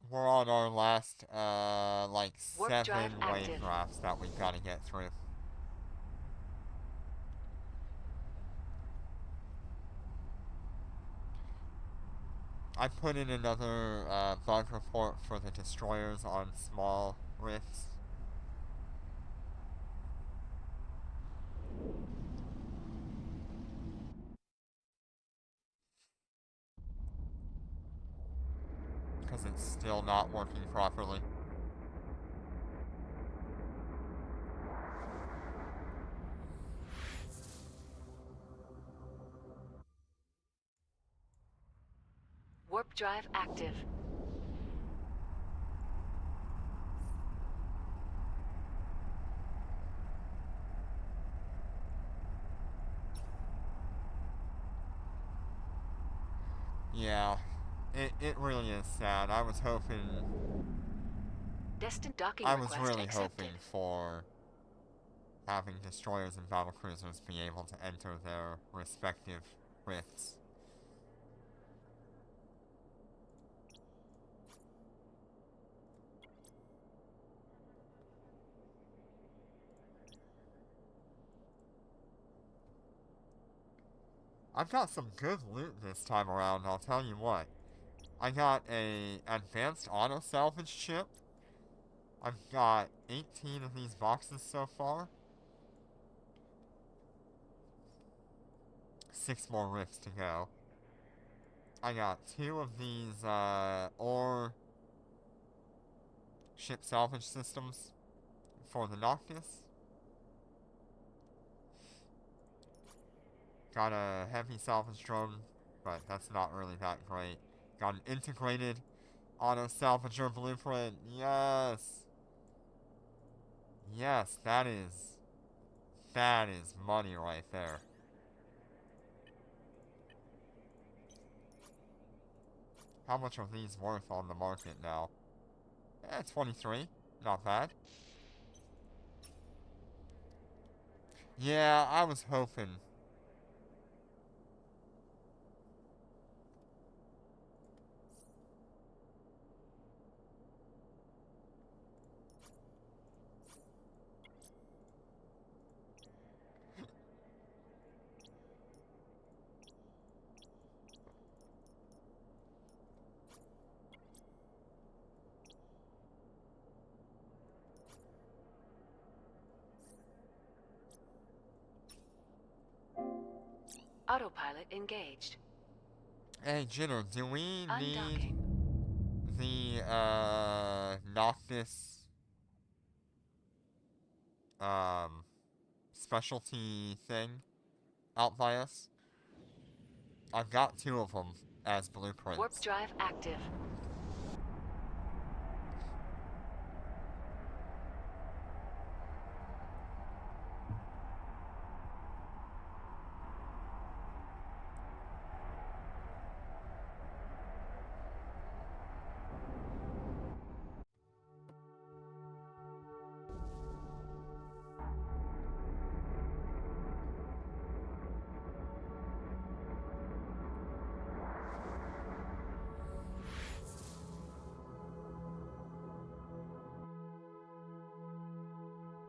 We're on our last, like, Warp drive 7 active. wavegraphs that we've got to get through. I put in another bug report for the destroyers on small rifts. Because it's still not working properly. Warp drive active. Yeah, it really is sad. I was hoping... Destined docking I was request really accepted. hoping for having destroyers and battlecruisers be able to enter their respective rifts. I've got some good loot this time around, I'll tell you what. I got a advanced auto salvage chip. I've got 18 of these boxes so far. 6 more rifts to go. I got 2 of these ore ship salvage systems for the Noctis. Got a heavy salvage drone, but that's not really that great. Got an integrated auto salvager blueprint. Yes! Yes, that is money right there. How much are these worth on the market now? 23. Not bad. Yeah, I was hoping. Autopilot engaged. Hey, Jitter, do we need Undocking. the, Noctis, specialty thing out by us? I've got 2 of them as blueprints. Warp drive active.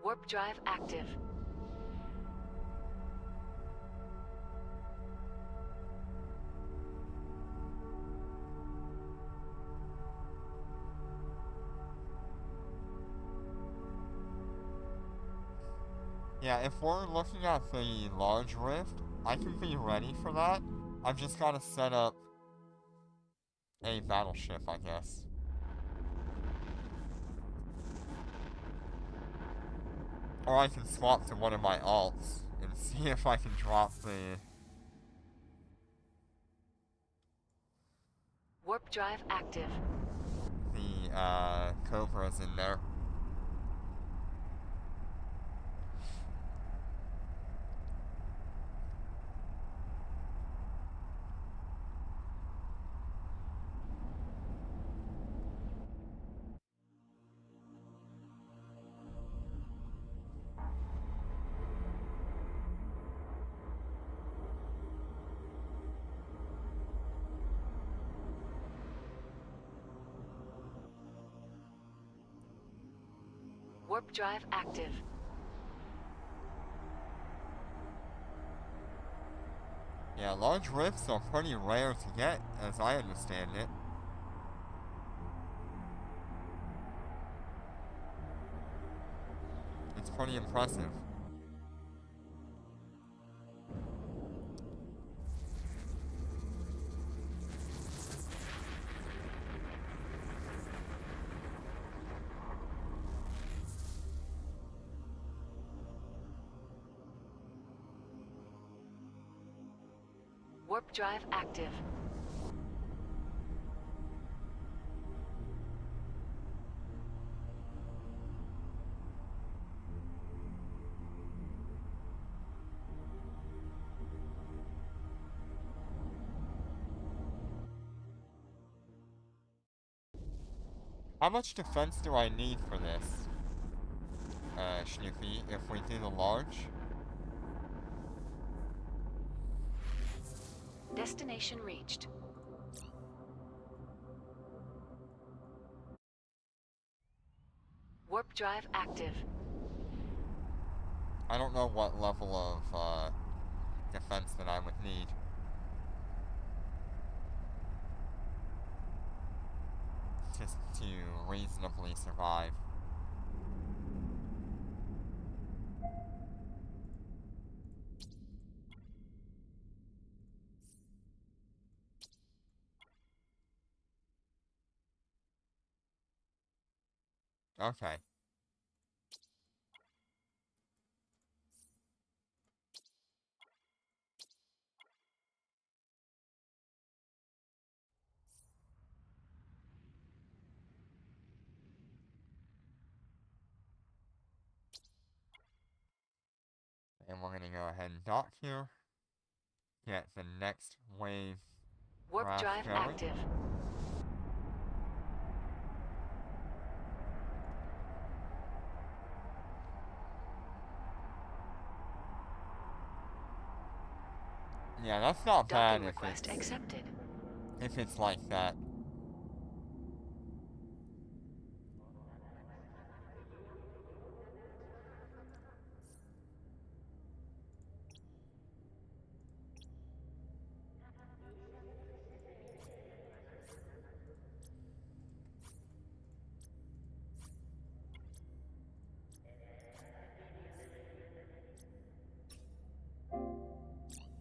Warp drive active. Yeah, if we're looking at the large rift, I can be ready for that. I've just gotta set up a battleship, I guess. Or I can swap to one of my alts and see if I can drop the... Warp drive active. The, Cobras in there. Warp drive active. Yeah, large rifts are pretty rare to get, as I understand it. It's pretty impressive. Warp drive active. How much defense do I need for this, Snoopy, if we do the large? Destination reached. Warp drive active. I don't know what level of, defense that I would need. just to reasonably survive. Okay. And we're gonna go ahead and dock here. Get the next wave Warp graph drive going. active. Yeah, that's not Docking bad request accepted. if it's like that.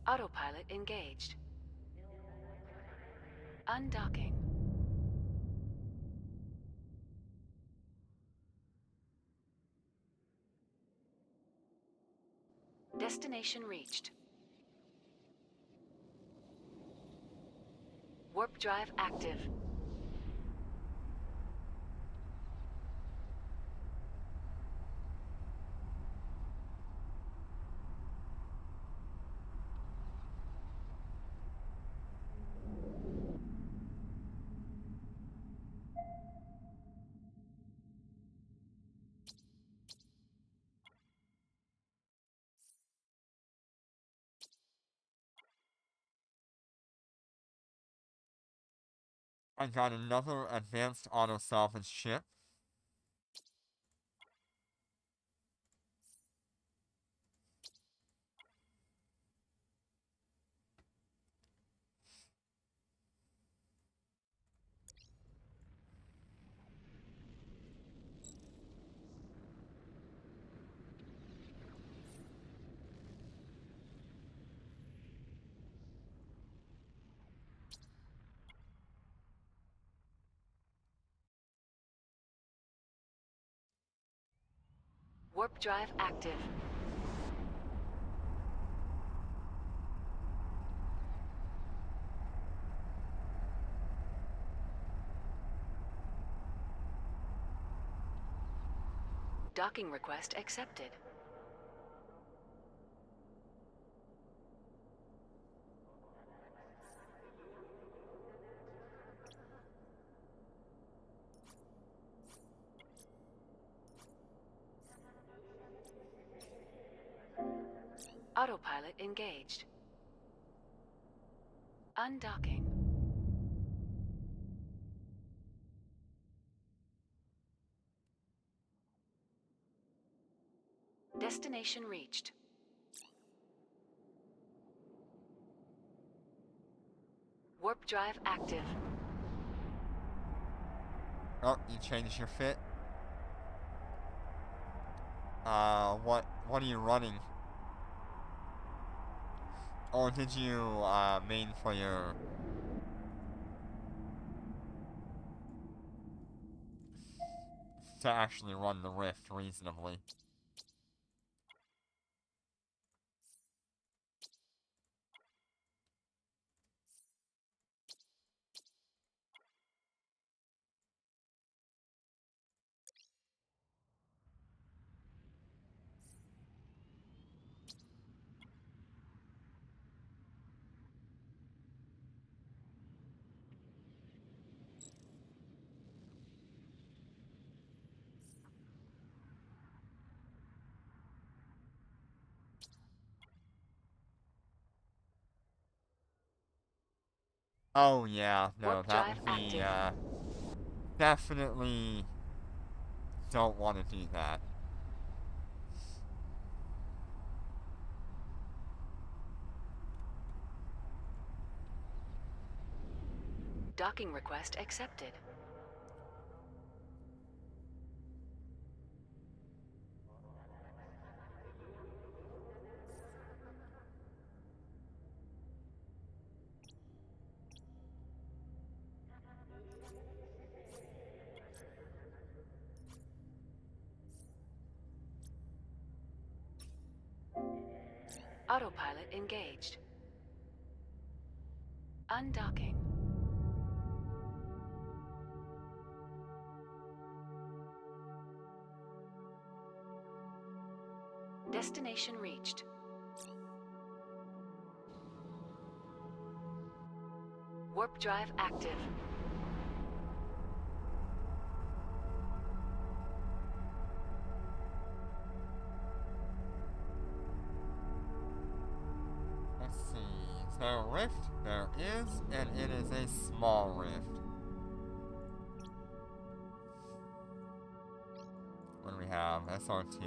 Autopilot engaged. Undocking. Destination reached. Warp drive active. I got another advanced auto-salvage ship. Warp drive active. Docking request accepted. Autopilot engaged. Undocking. Destination reached. Warp drive active. Oh, you changed your fit? What are you running? Or did you, main for your... to actually run the rift reasonably? Oh yeah, no, Warp that drive would be, active. definitely don't want to do that. Docking request accepted. Autopilot engaged. Undocking. Destination reached. Warp drive active. Let's see. Is there a rift? There is, and it is a small rift. What do we have? SR2.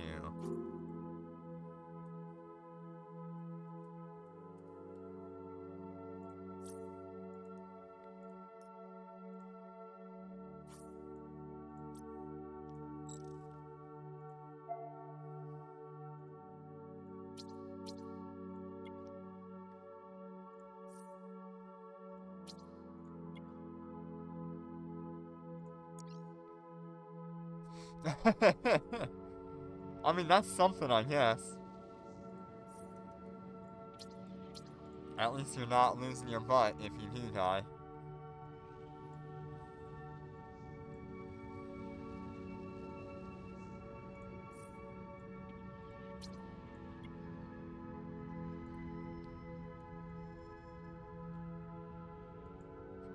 I mean, that's something, I guess. At least you're not losing your butt if you do die.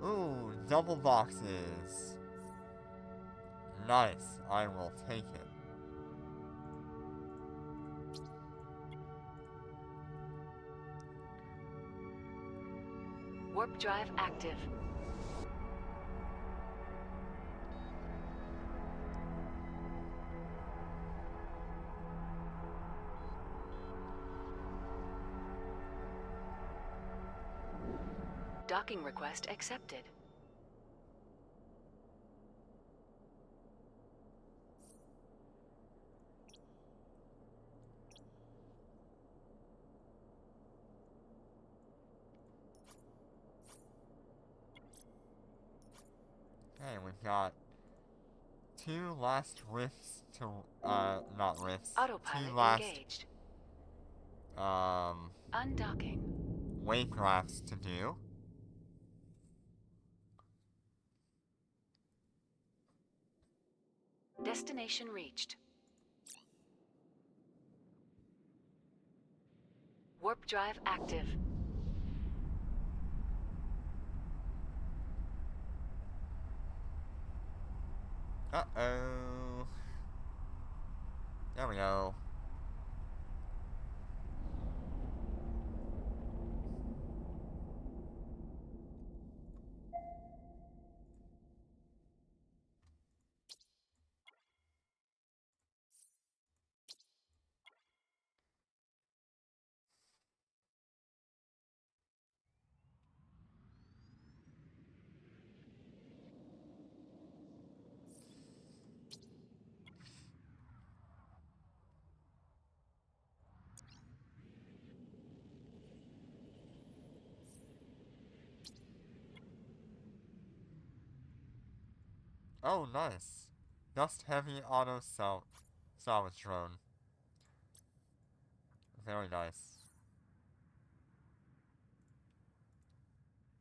Ooh, double boxes. Nice, I will take it. Warp drive active. Docking request accepted. Okay, we've got 2 last rifts to, not rifts. Autopilot 2 last, engaged. Undocking. Undocking. Wavegraphs to do. Destination reached. Warp drive active. Uh-oh. There we go. Oh, nice. Just heavy auto salvage drone. Very nice.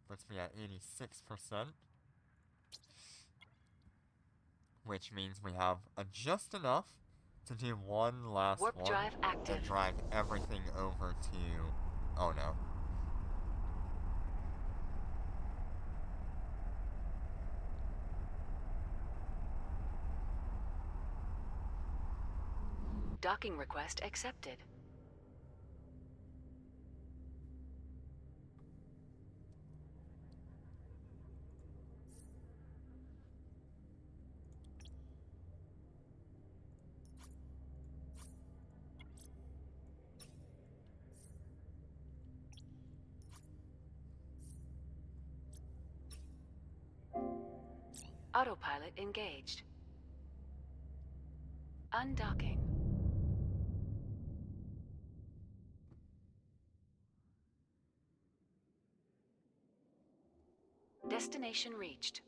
Puts me at 86%. Which means we have just enough to do one last Warp one drive active. and drag everything over to... Oh no. Docking request accepted. Autopilot engaged. Undocking. Destination reached.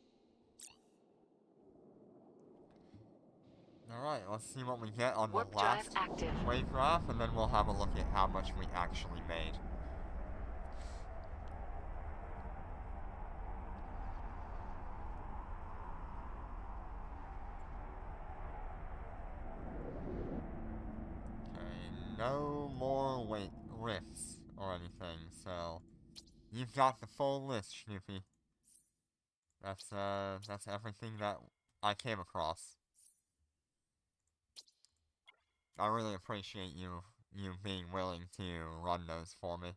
Alright, let's see what we get on Warp the drive last active. wave graph, and then we'll have a look at how much we actually made. Okay, no more rifts or anything, so you've got the full list, Snoopy. That's everything that I came across. I really appreciate you being willing to run those for me.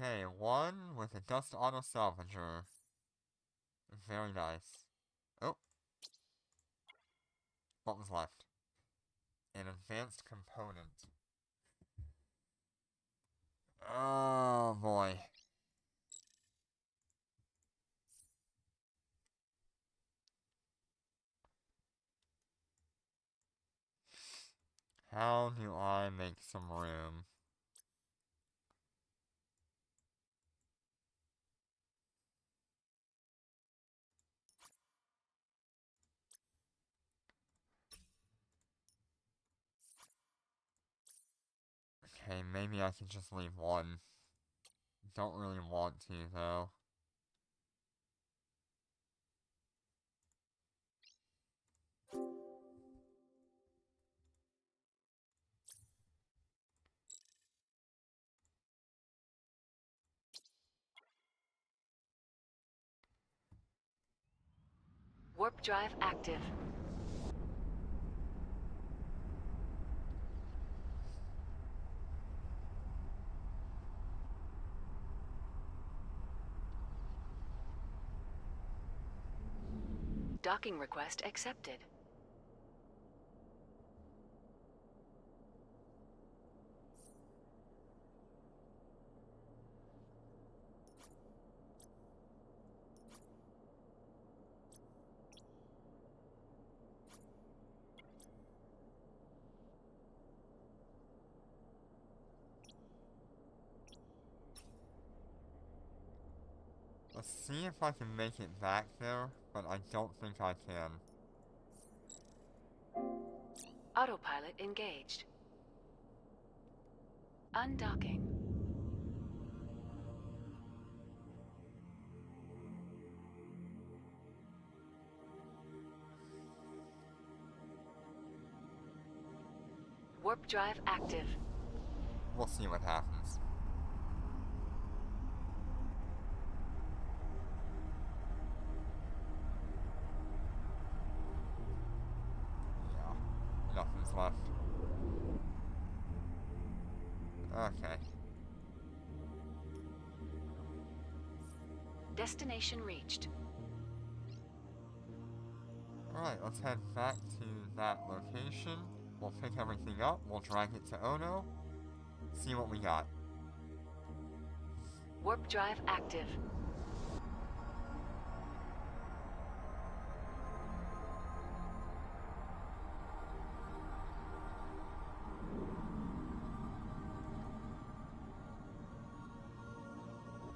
Okay, one with a dust auto salvager. Very nice. Oh, what was left? An advanced component. Oh boy. How do I make some room? Okay, maybe I can just leave one. Don't really want to, though. Warp drive active. Docking request accepted. Let's see if I can make it back there, but I don't think I can. Autopilot engaged. Undocking. Warp drive active. We'll see what happens. Yeah, nothing's left. Okay. Destination reached. Alright, let's head back to that location. We'll pick everything up, we'll drag it to Ono, see what we got. Warp drive active.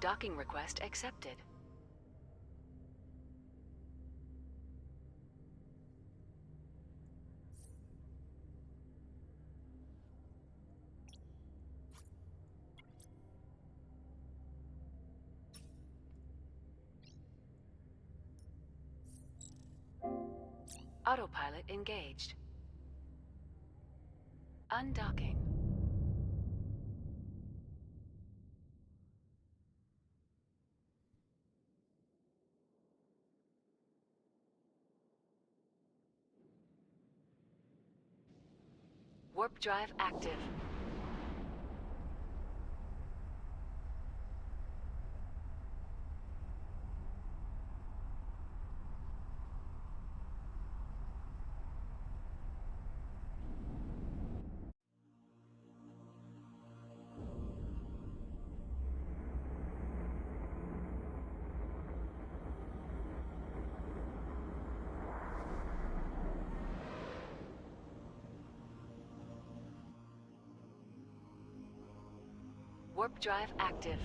Docking request accepted. Autopilot engaged. Undocking. Warp drive active. Warp drive active.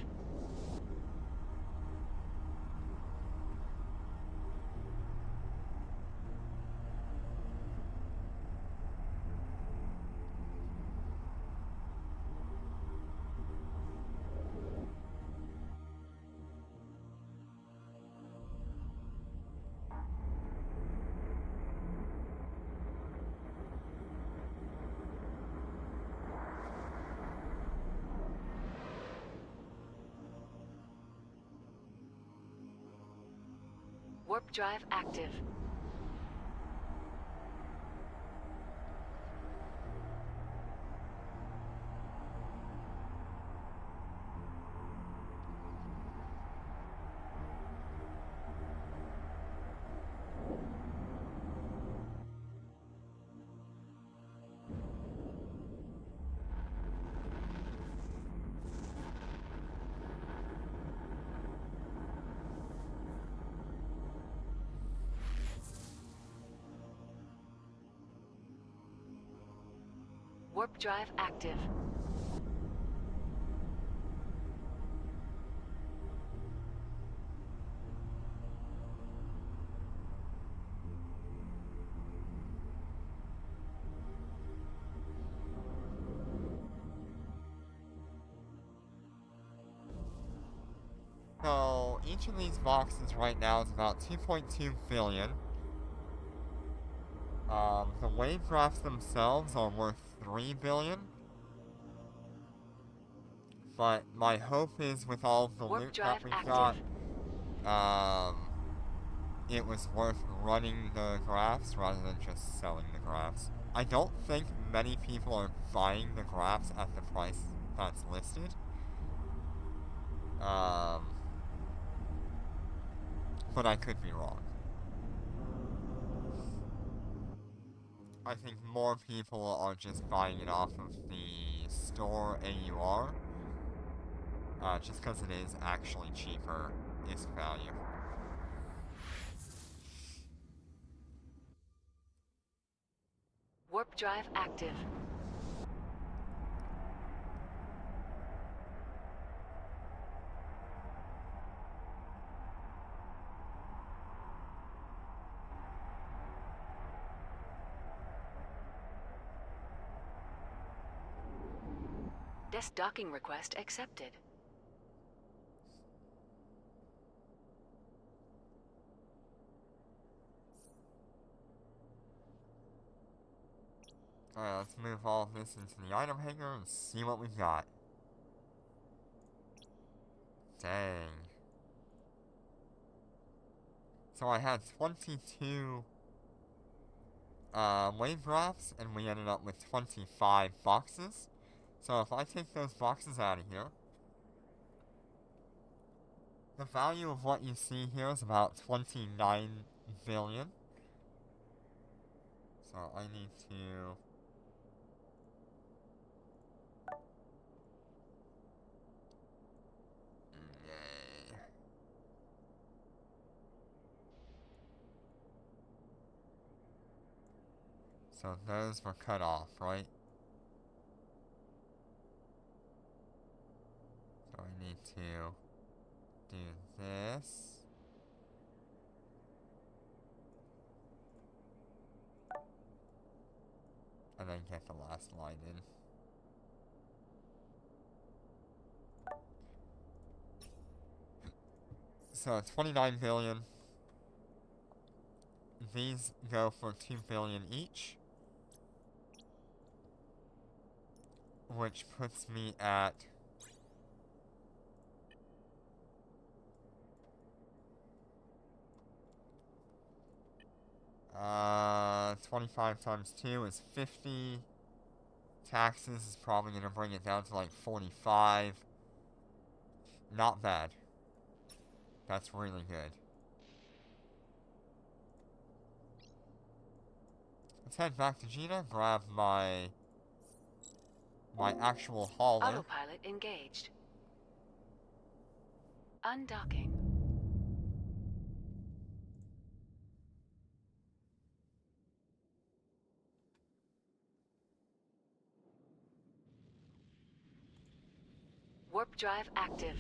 Warp drive active. Warp drive active. So, each of these boxes right now is about 2.2 billion. The Wavegraphs themselves are worth 3 billion. But my hope is with all the Warp loot drive that we've active. got, it was worth running the graphs rather than just selling the graphs. I don't think many people are buying the graphs at the price that's listed. But I could be wrong. I think more people are just buying it off of the store AUR, just because it is actually cheaper is value. Warp drive active. Desk docking request accepted. Alright, let's move all of this into the item hanger and see what we've got. Dang. So I had 22 Wavegraphs, and we ended up with 25 boxes. So if I take those boxes out of here, the value of what you see here is about 29 billion. So I need to... Yay. So those were cut off, right? So I need to do this. And then get the last line in. So 29 billion. These go for 2 billion each. Which puts me at... 25 times 2 is 50. Taxes is probably going to bring it down to like 45. Not bad. That's really good. Let's head back to Gina, grab my actual hauler. Autopilot engaged. Undocking. Warp drive active.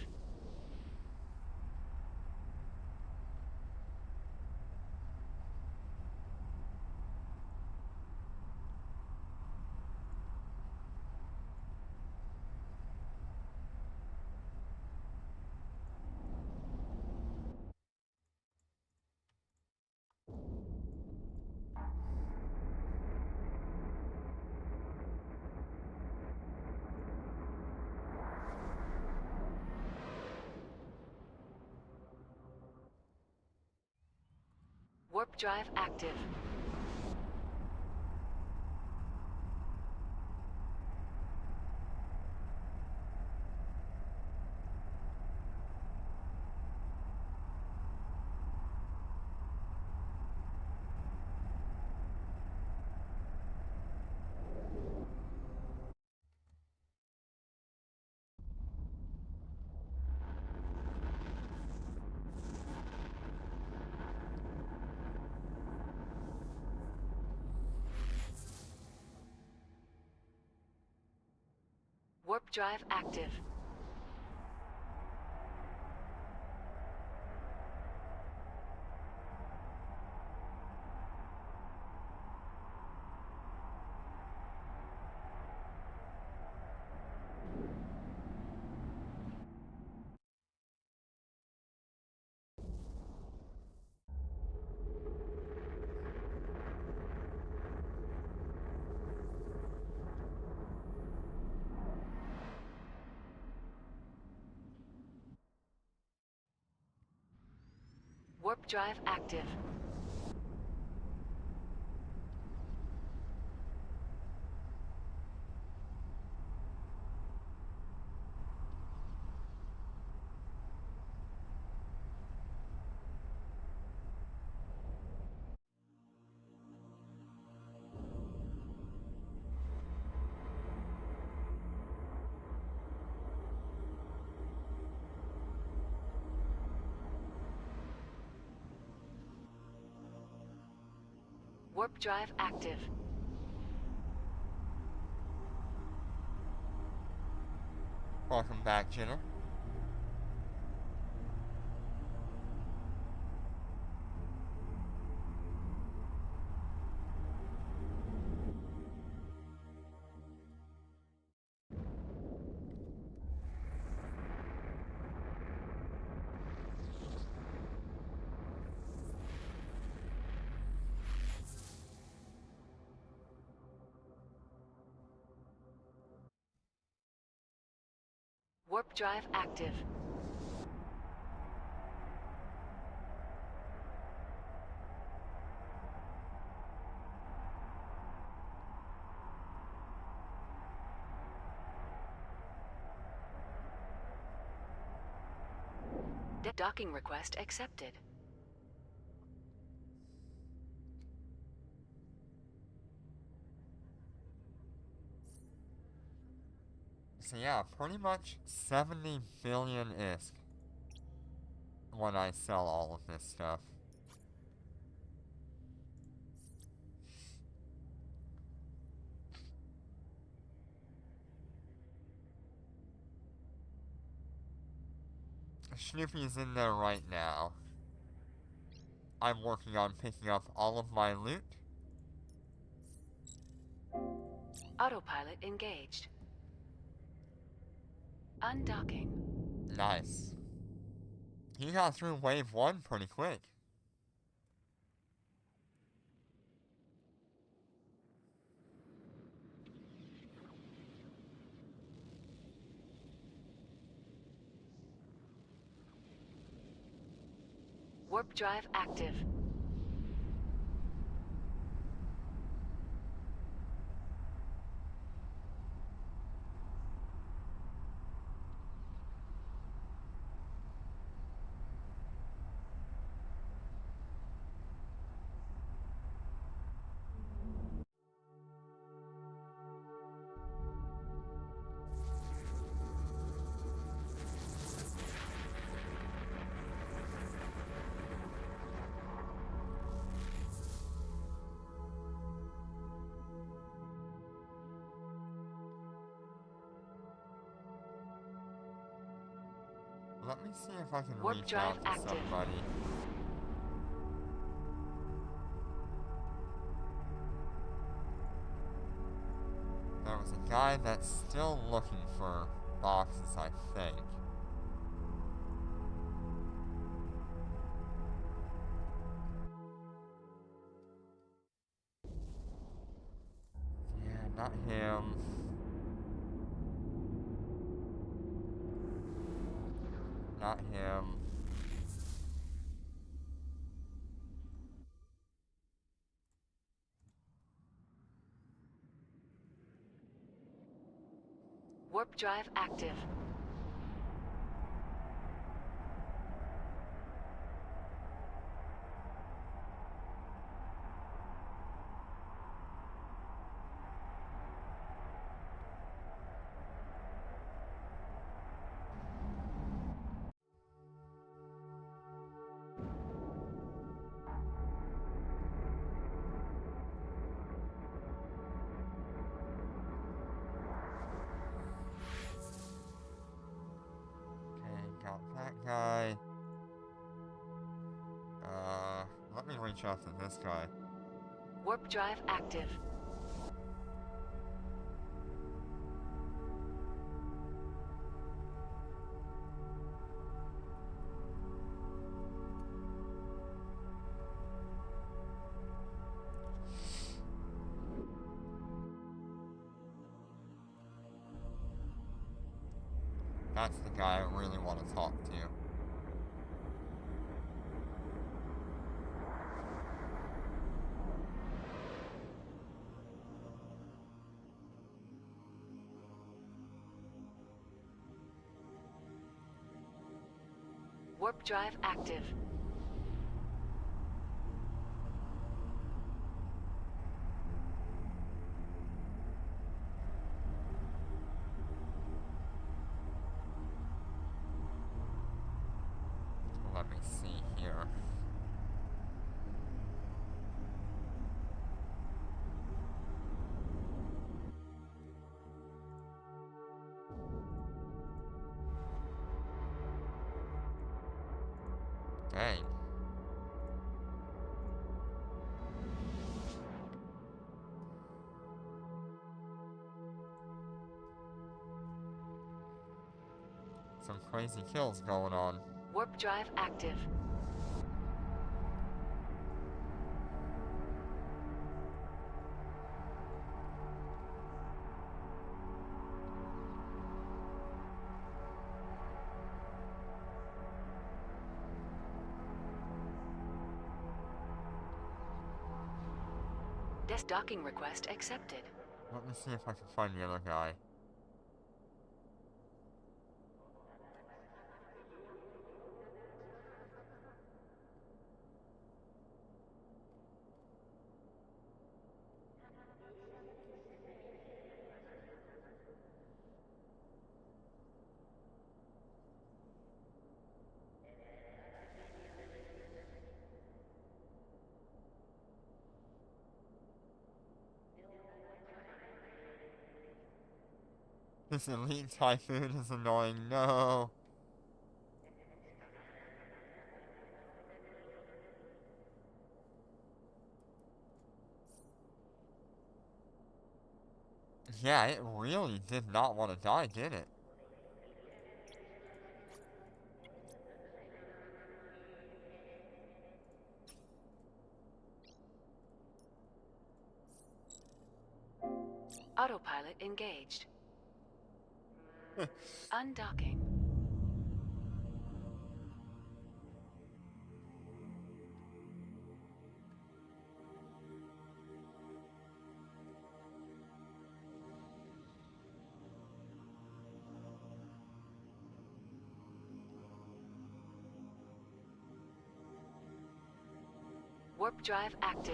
Warp drive active. Warp drive active. Warp drive active. Warp drive active. Welcome back, Jenna. Warp drive active. Docking request accepted. So yeah, pretty much 70 billion ISK when I sell all of this stuff. Snoopy's in there right now. I'm working on picking up all of my loot. Autopilot engaged. Undocking. Nice. He got through wave 1 pretty quick. Warp drive active. Let me see if I can Warp reach drive out to active. somebody. There was a guy that's still looking for boxes, I think. Yeah, not him. Not him. Warp drive active. Okay, got that guy. Let me reach out to this guy. Warp drive active. That's the guy I really want to talk to. Warp drive active. Let me see here. Dang. Some crazy kills going on. Warp drive active. Docking request accepted. Let me see if I can find the other guy. This elite typhoon is annoying. No. Yeah, it really did not want to die, did it? Autopilot engaged. Undocking. Warp drive active.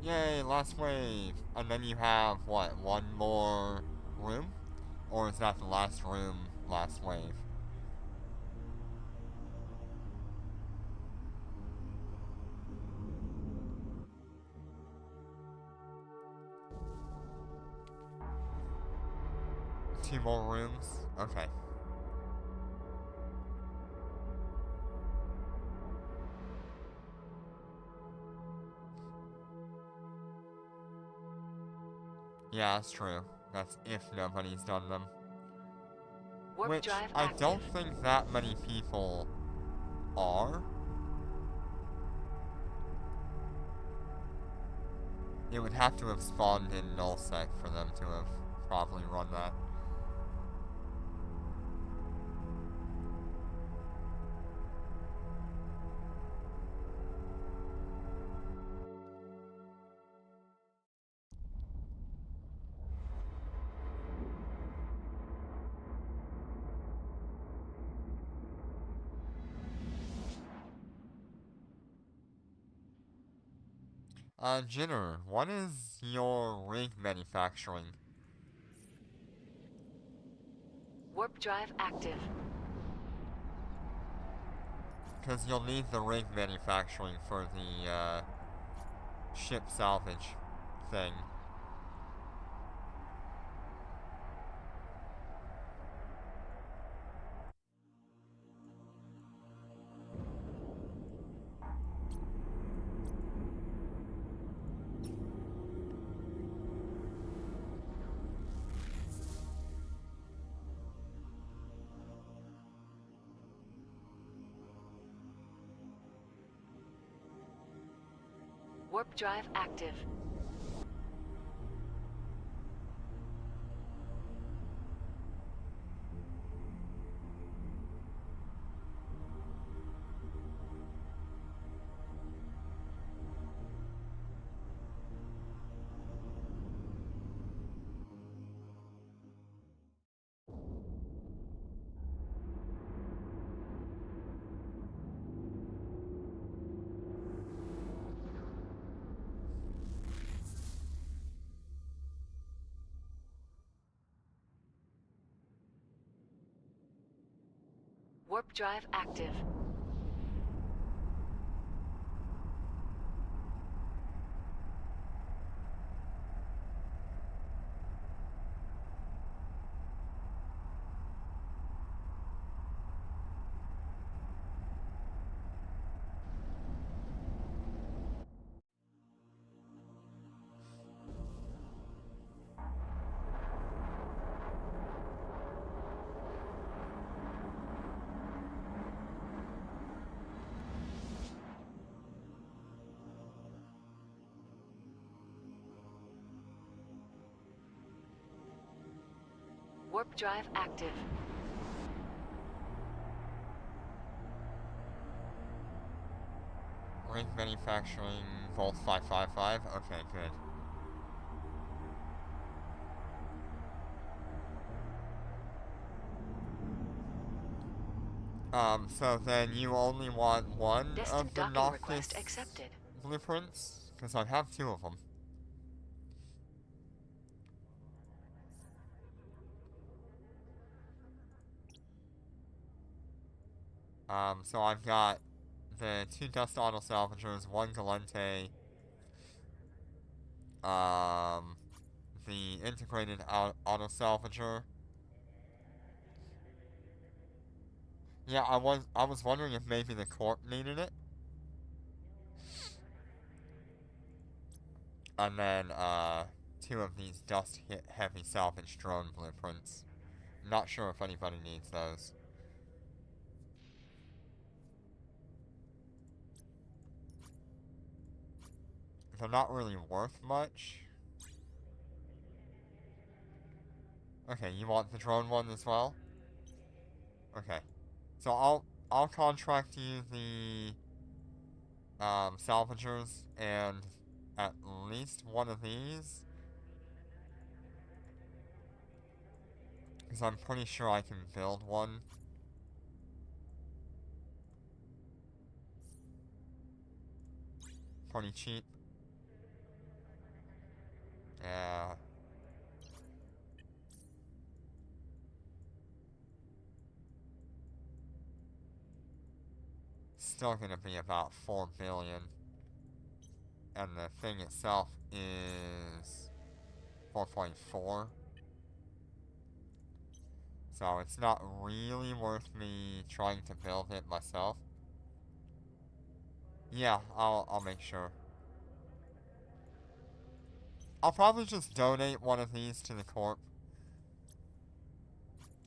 Yay, last wave. And then you have, what, one more room? Or is that the last room, last wave? 2 more rooms? Okay. Yeah, that's true. That's if nobody's done them. Warp Which drive I active. don't think that many people are. It would have to have spawned in nullsec for them to have probably run that. Jinner, what is your rig manufacturing? Warp drive active. Because you'll need the rig manufacturing for the, ship salvage thing. Warp drive active. Warp drive active. Warp drive active. Rig manufacturing Volt 555? Okay, good. So then you only want one Destined of the docking request Noctis accepted. blueprints? Because I have 2 of them. So I've got the 2 Dust Auto Salvagers, 1 Galente, the integrated auto salvager. Yeah, I was wondering if maybe the corp needed it. And then, 2 of these dust hit heavy salvage drone blueprints. Not sure if anybody needs those. They're not really worth much. Okay, you want the drone one as well? Okay. So I'll contract you the salvagers and at least one of these. Because I'm pretty sure I can build one. Pretty cheap. Yeah. Still gonna be about 4 billion. And the thing itself is 4.4. So it's not really worth me trying to build it myself. Yeah, I'll make sure. I'll probably just donate one of these to the Corp.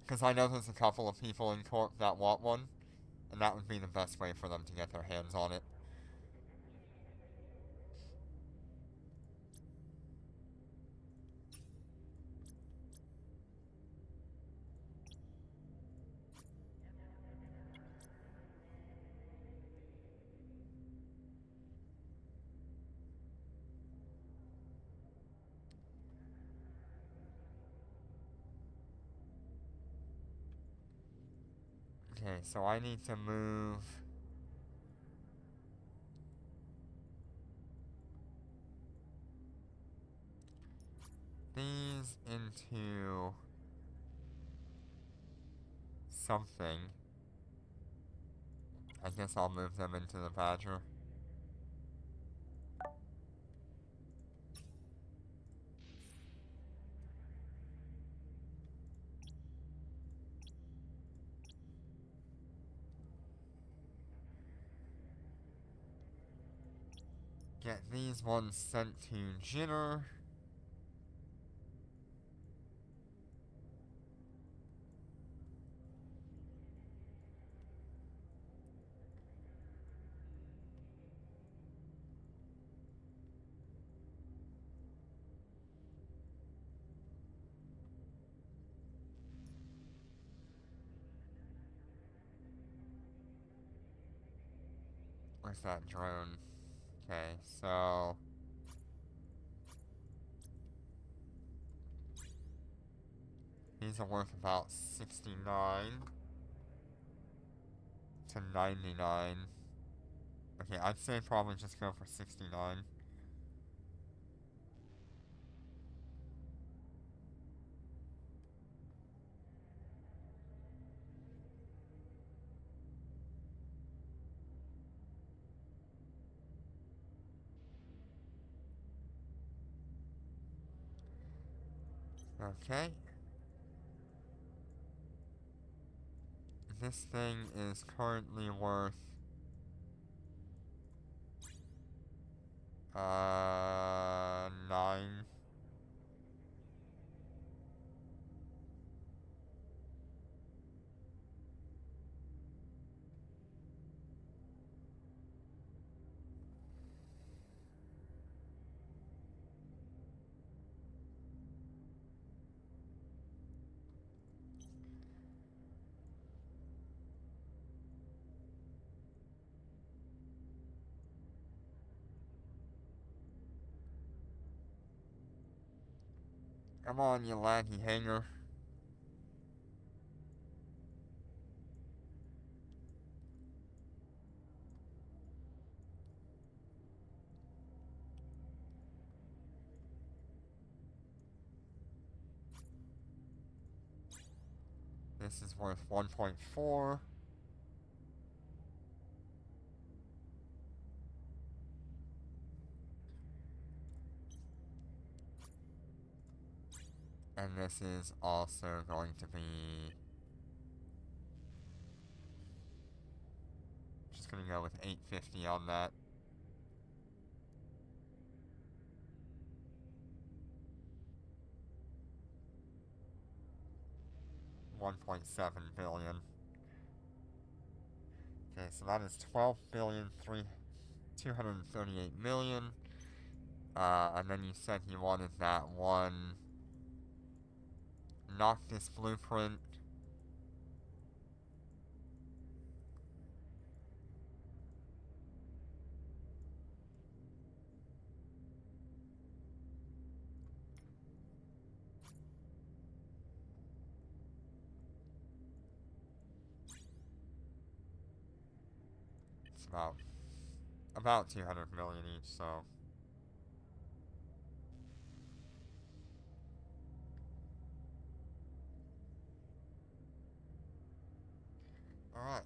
Because I know there's a couple of people in Corp that want one. And that would be the best way for them to get their hands on it. Okay, so I need to move these into something. I guess I'll move them into the Badger. Get these ones sent to Jitter. Where's that drone? Okay, so these are worth about 69 to 99. Okay, I'd say probably just go for 69. Okay. This thing is currently worth 9. Come on, you laggy hanger. This is worth 1.4. And this is also going to be... Just gonna go with 850 on that. $1.7 billion. Okay, so that is 12,238,000,000. And then you said you wanted that one Noctis blueprint. It's about 200 million each, so alright.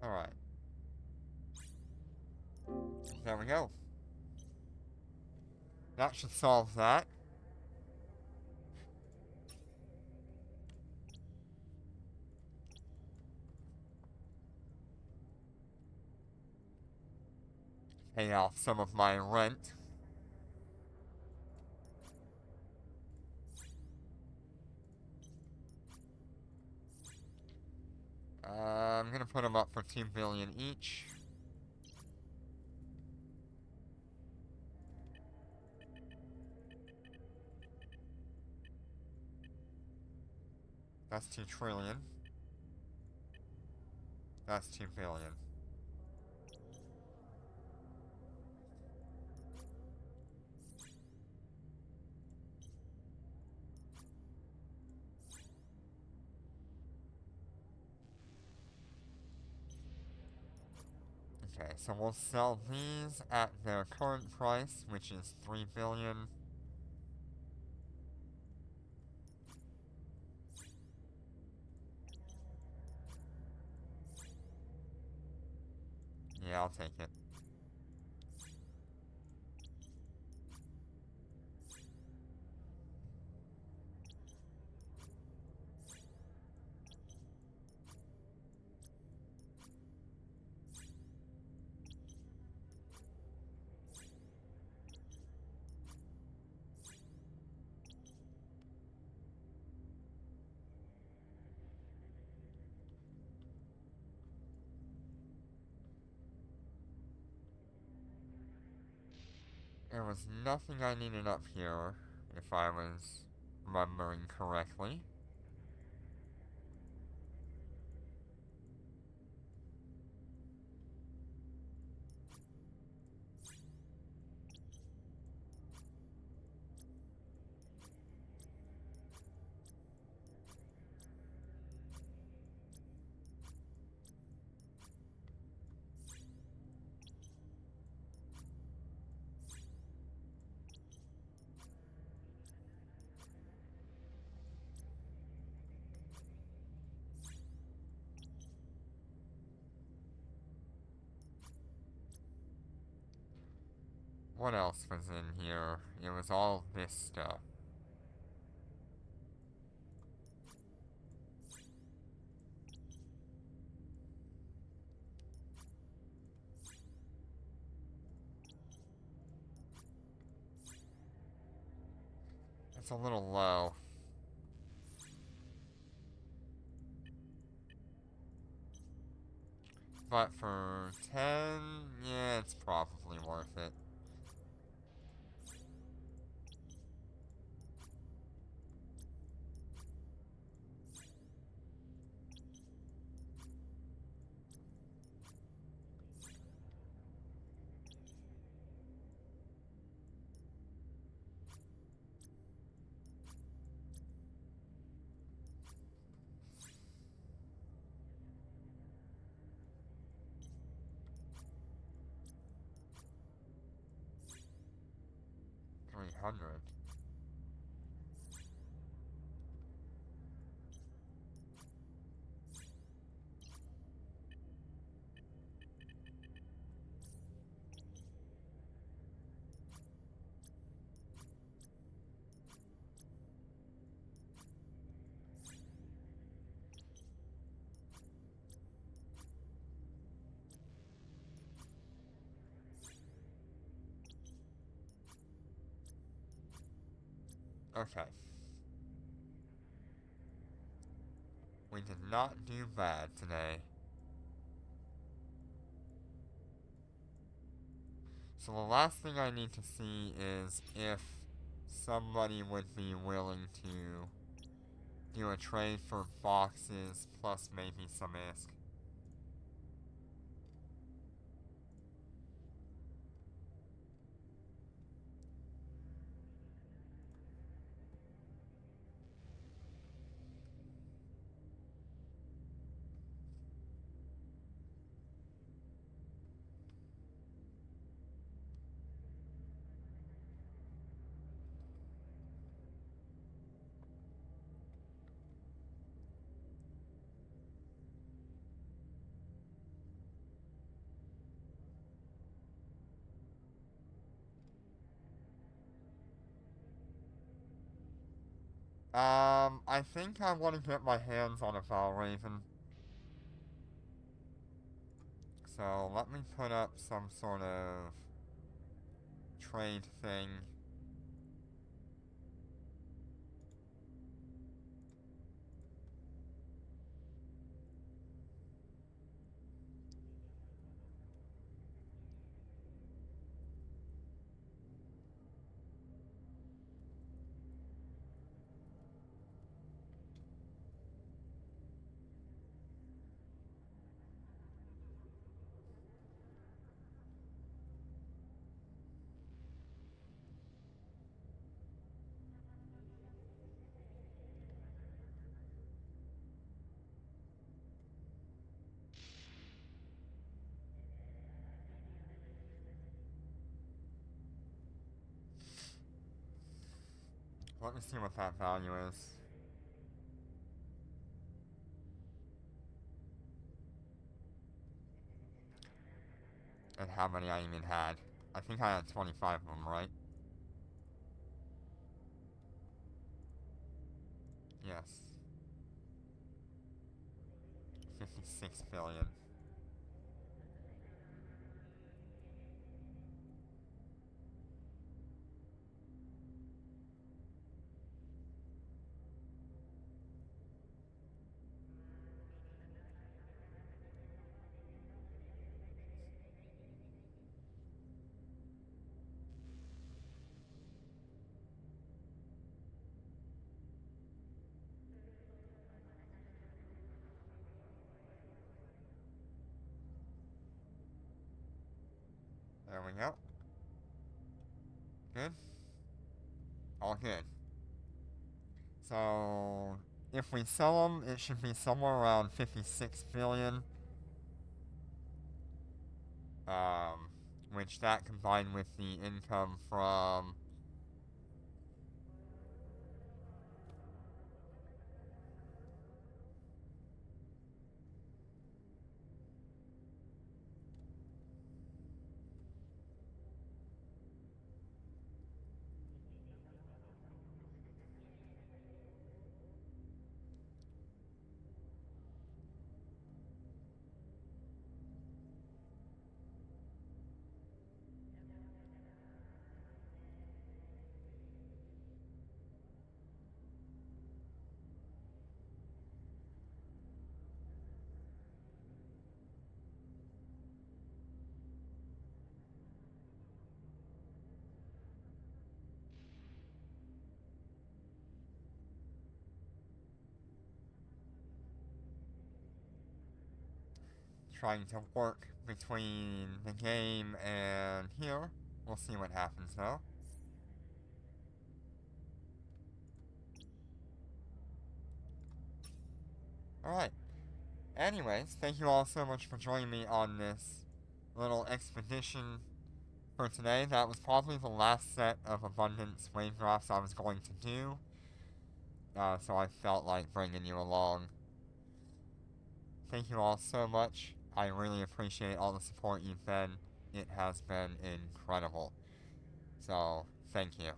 Alright. There we go. That should solve that. Pay off some of my rent. I'm gonna put them up for 2 billion each. That's 2 trillion. That's 2 billion. Okay, so we'll sell these at their current price, which is 3 billion. Yeah, I'll take it. There was nothing I needed up here, if I was remembering correctly. What else was in here? It was all this stuff. It's a little low. But for 10, yeah, it's probably worth it. $300. Okay. We did not do bad today. So the last thing I need to see is if somebody would be willing to do a trade for boxes plus maybe some ISK. I think I want to get my hands on a Valraven. So let me put up some sort of trade thing. Let me see what that value is. And how many I even had. I think I had 25 of them, right? Yes. 56 billion. There we go. Good. All good. So, if we sell them, it should be somewhere around 56 billion. Which that combined with the income from trying to work between the game and here. We'll see what happens though. Alright. Anyways, thank you all so much for joining me on this little expedition for today. That was probably the last set of Abundance Wavegraphs I was going to do. So I felt like bringing you along. Thank you all so much. I really appreciate all the support you've been. It has been incredible. So, thank you.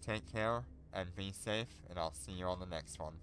Take care and be safe, and I'll see you on the next one.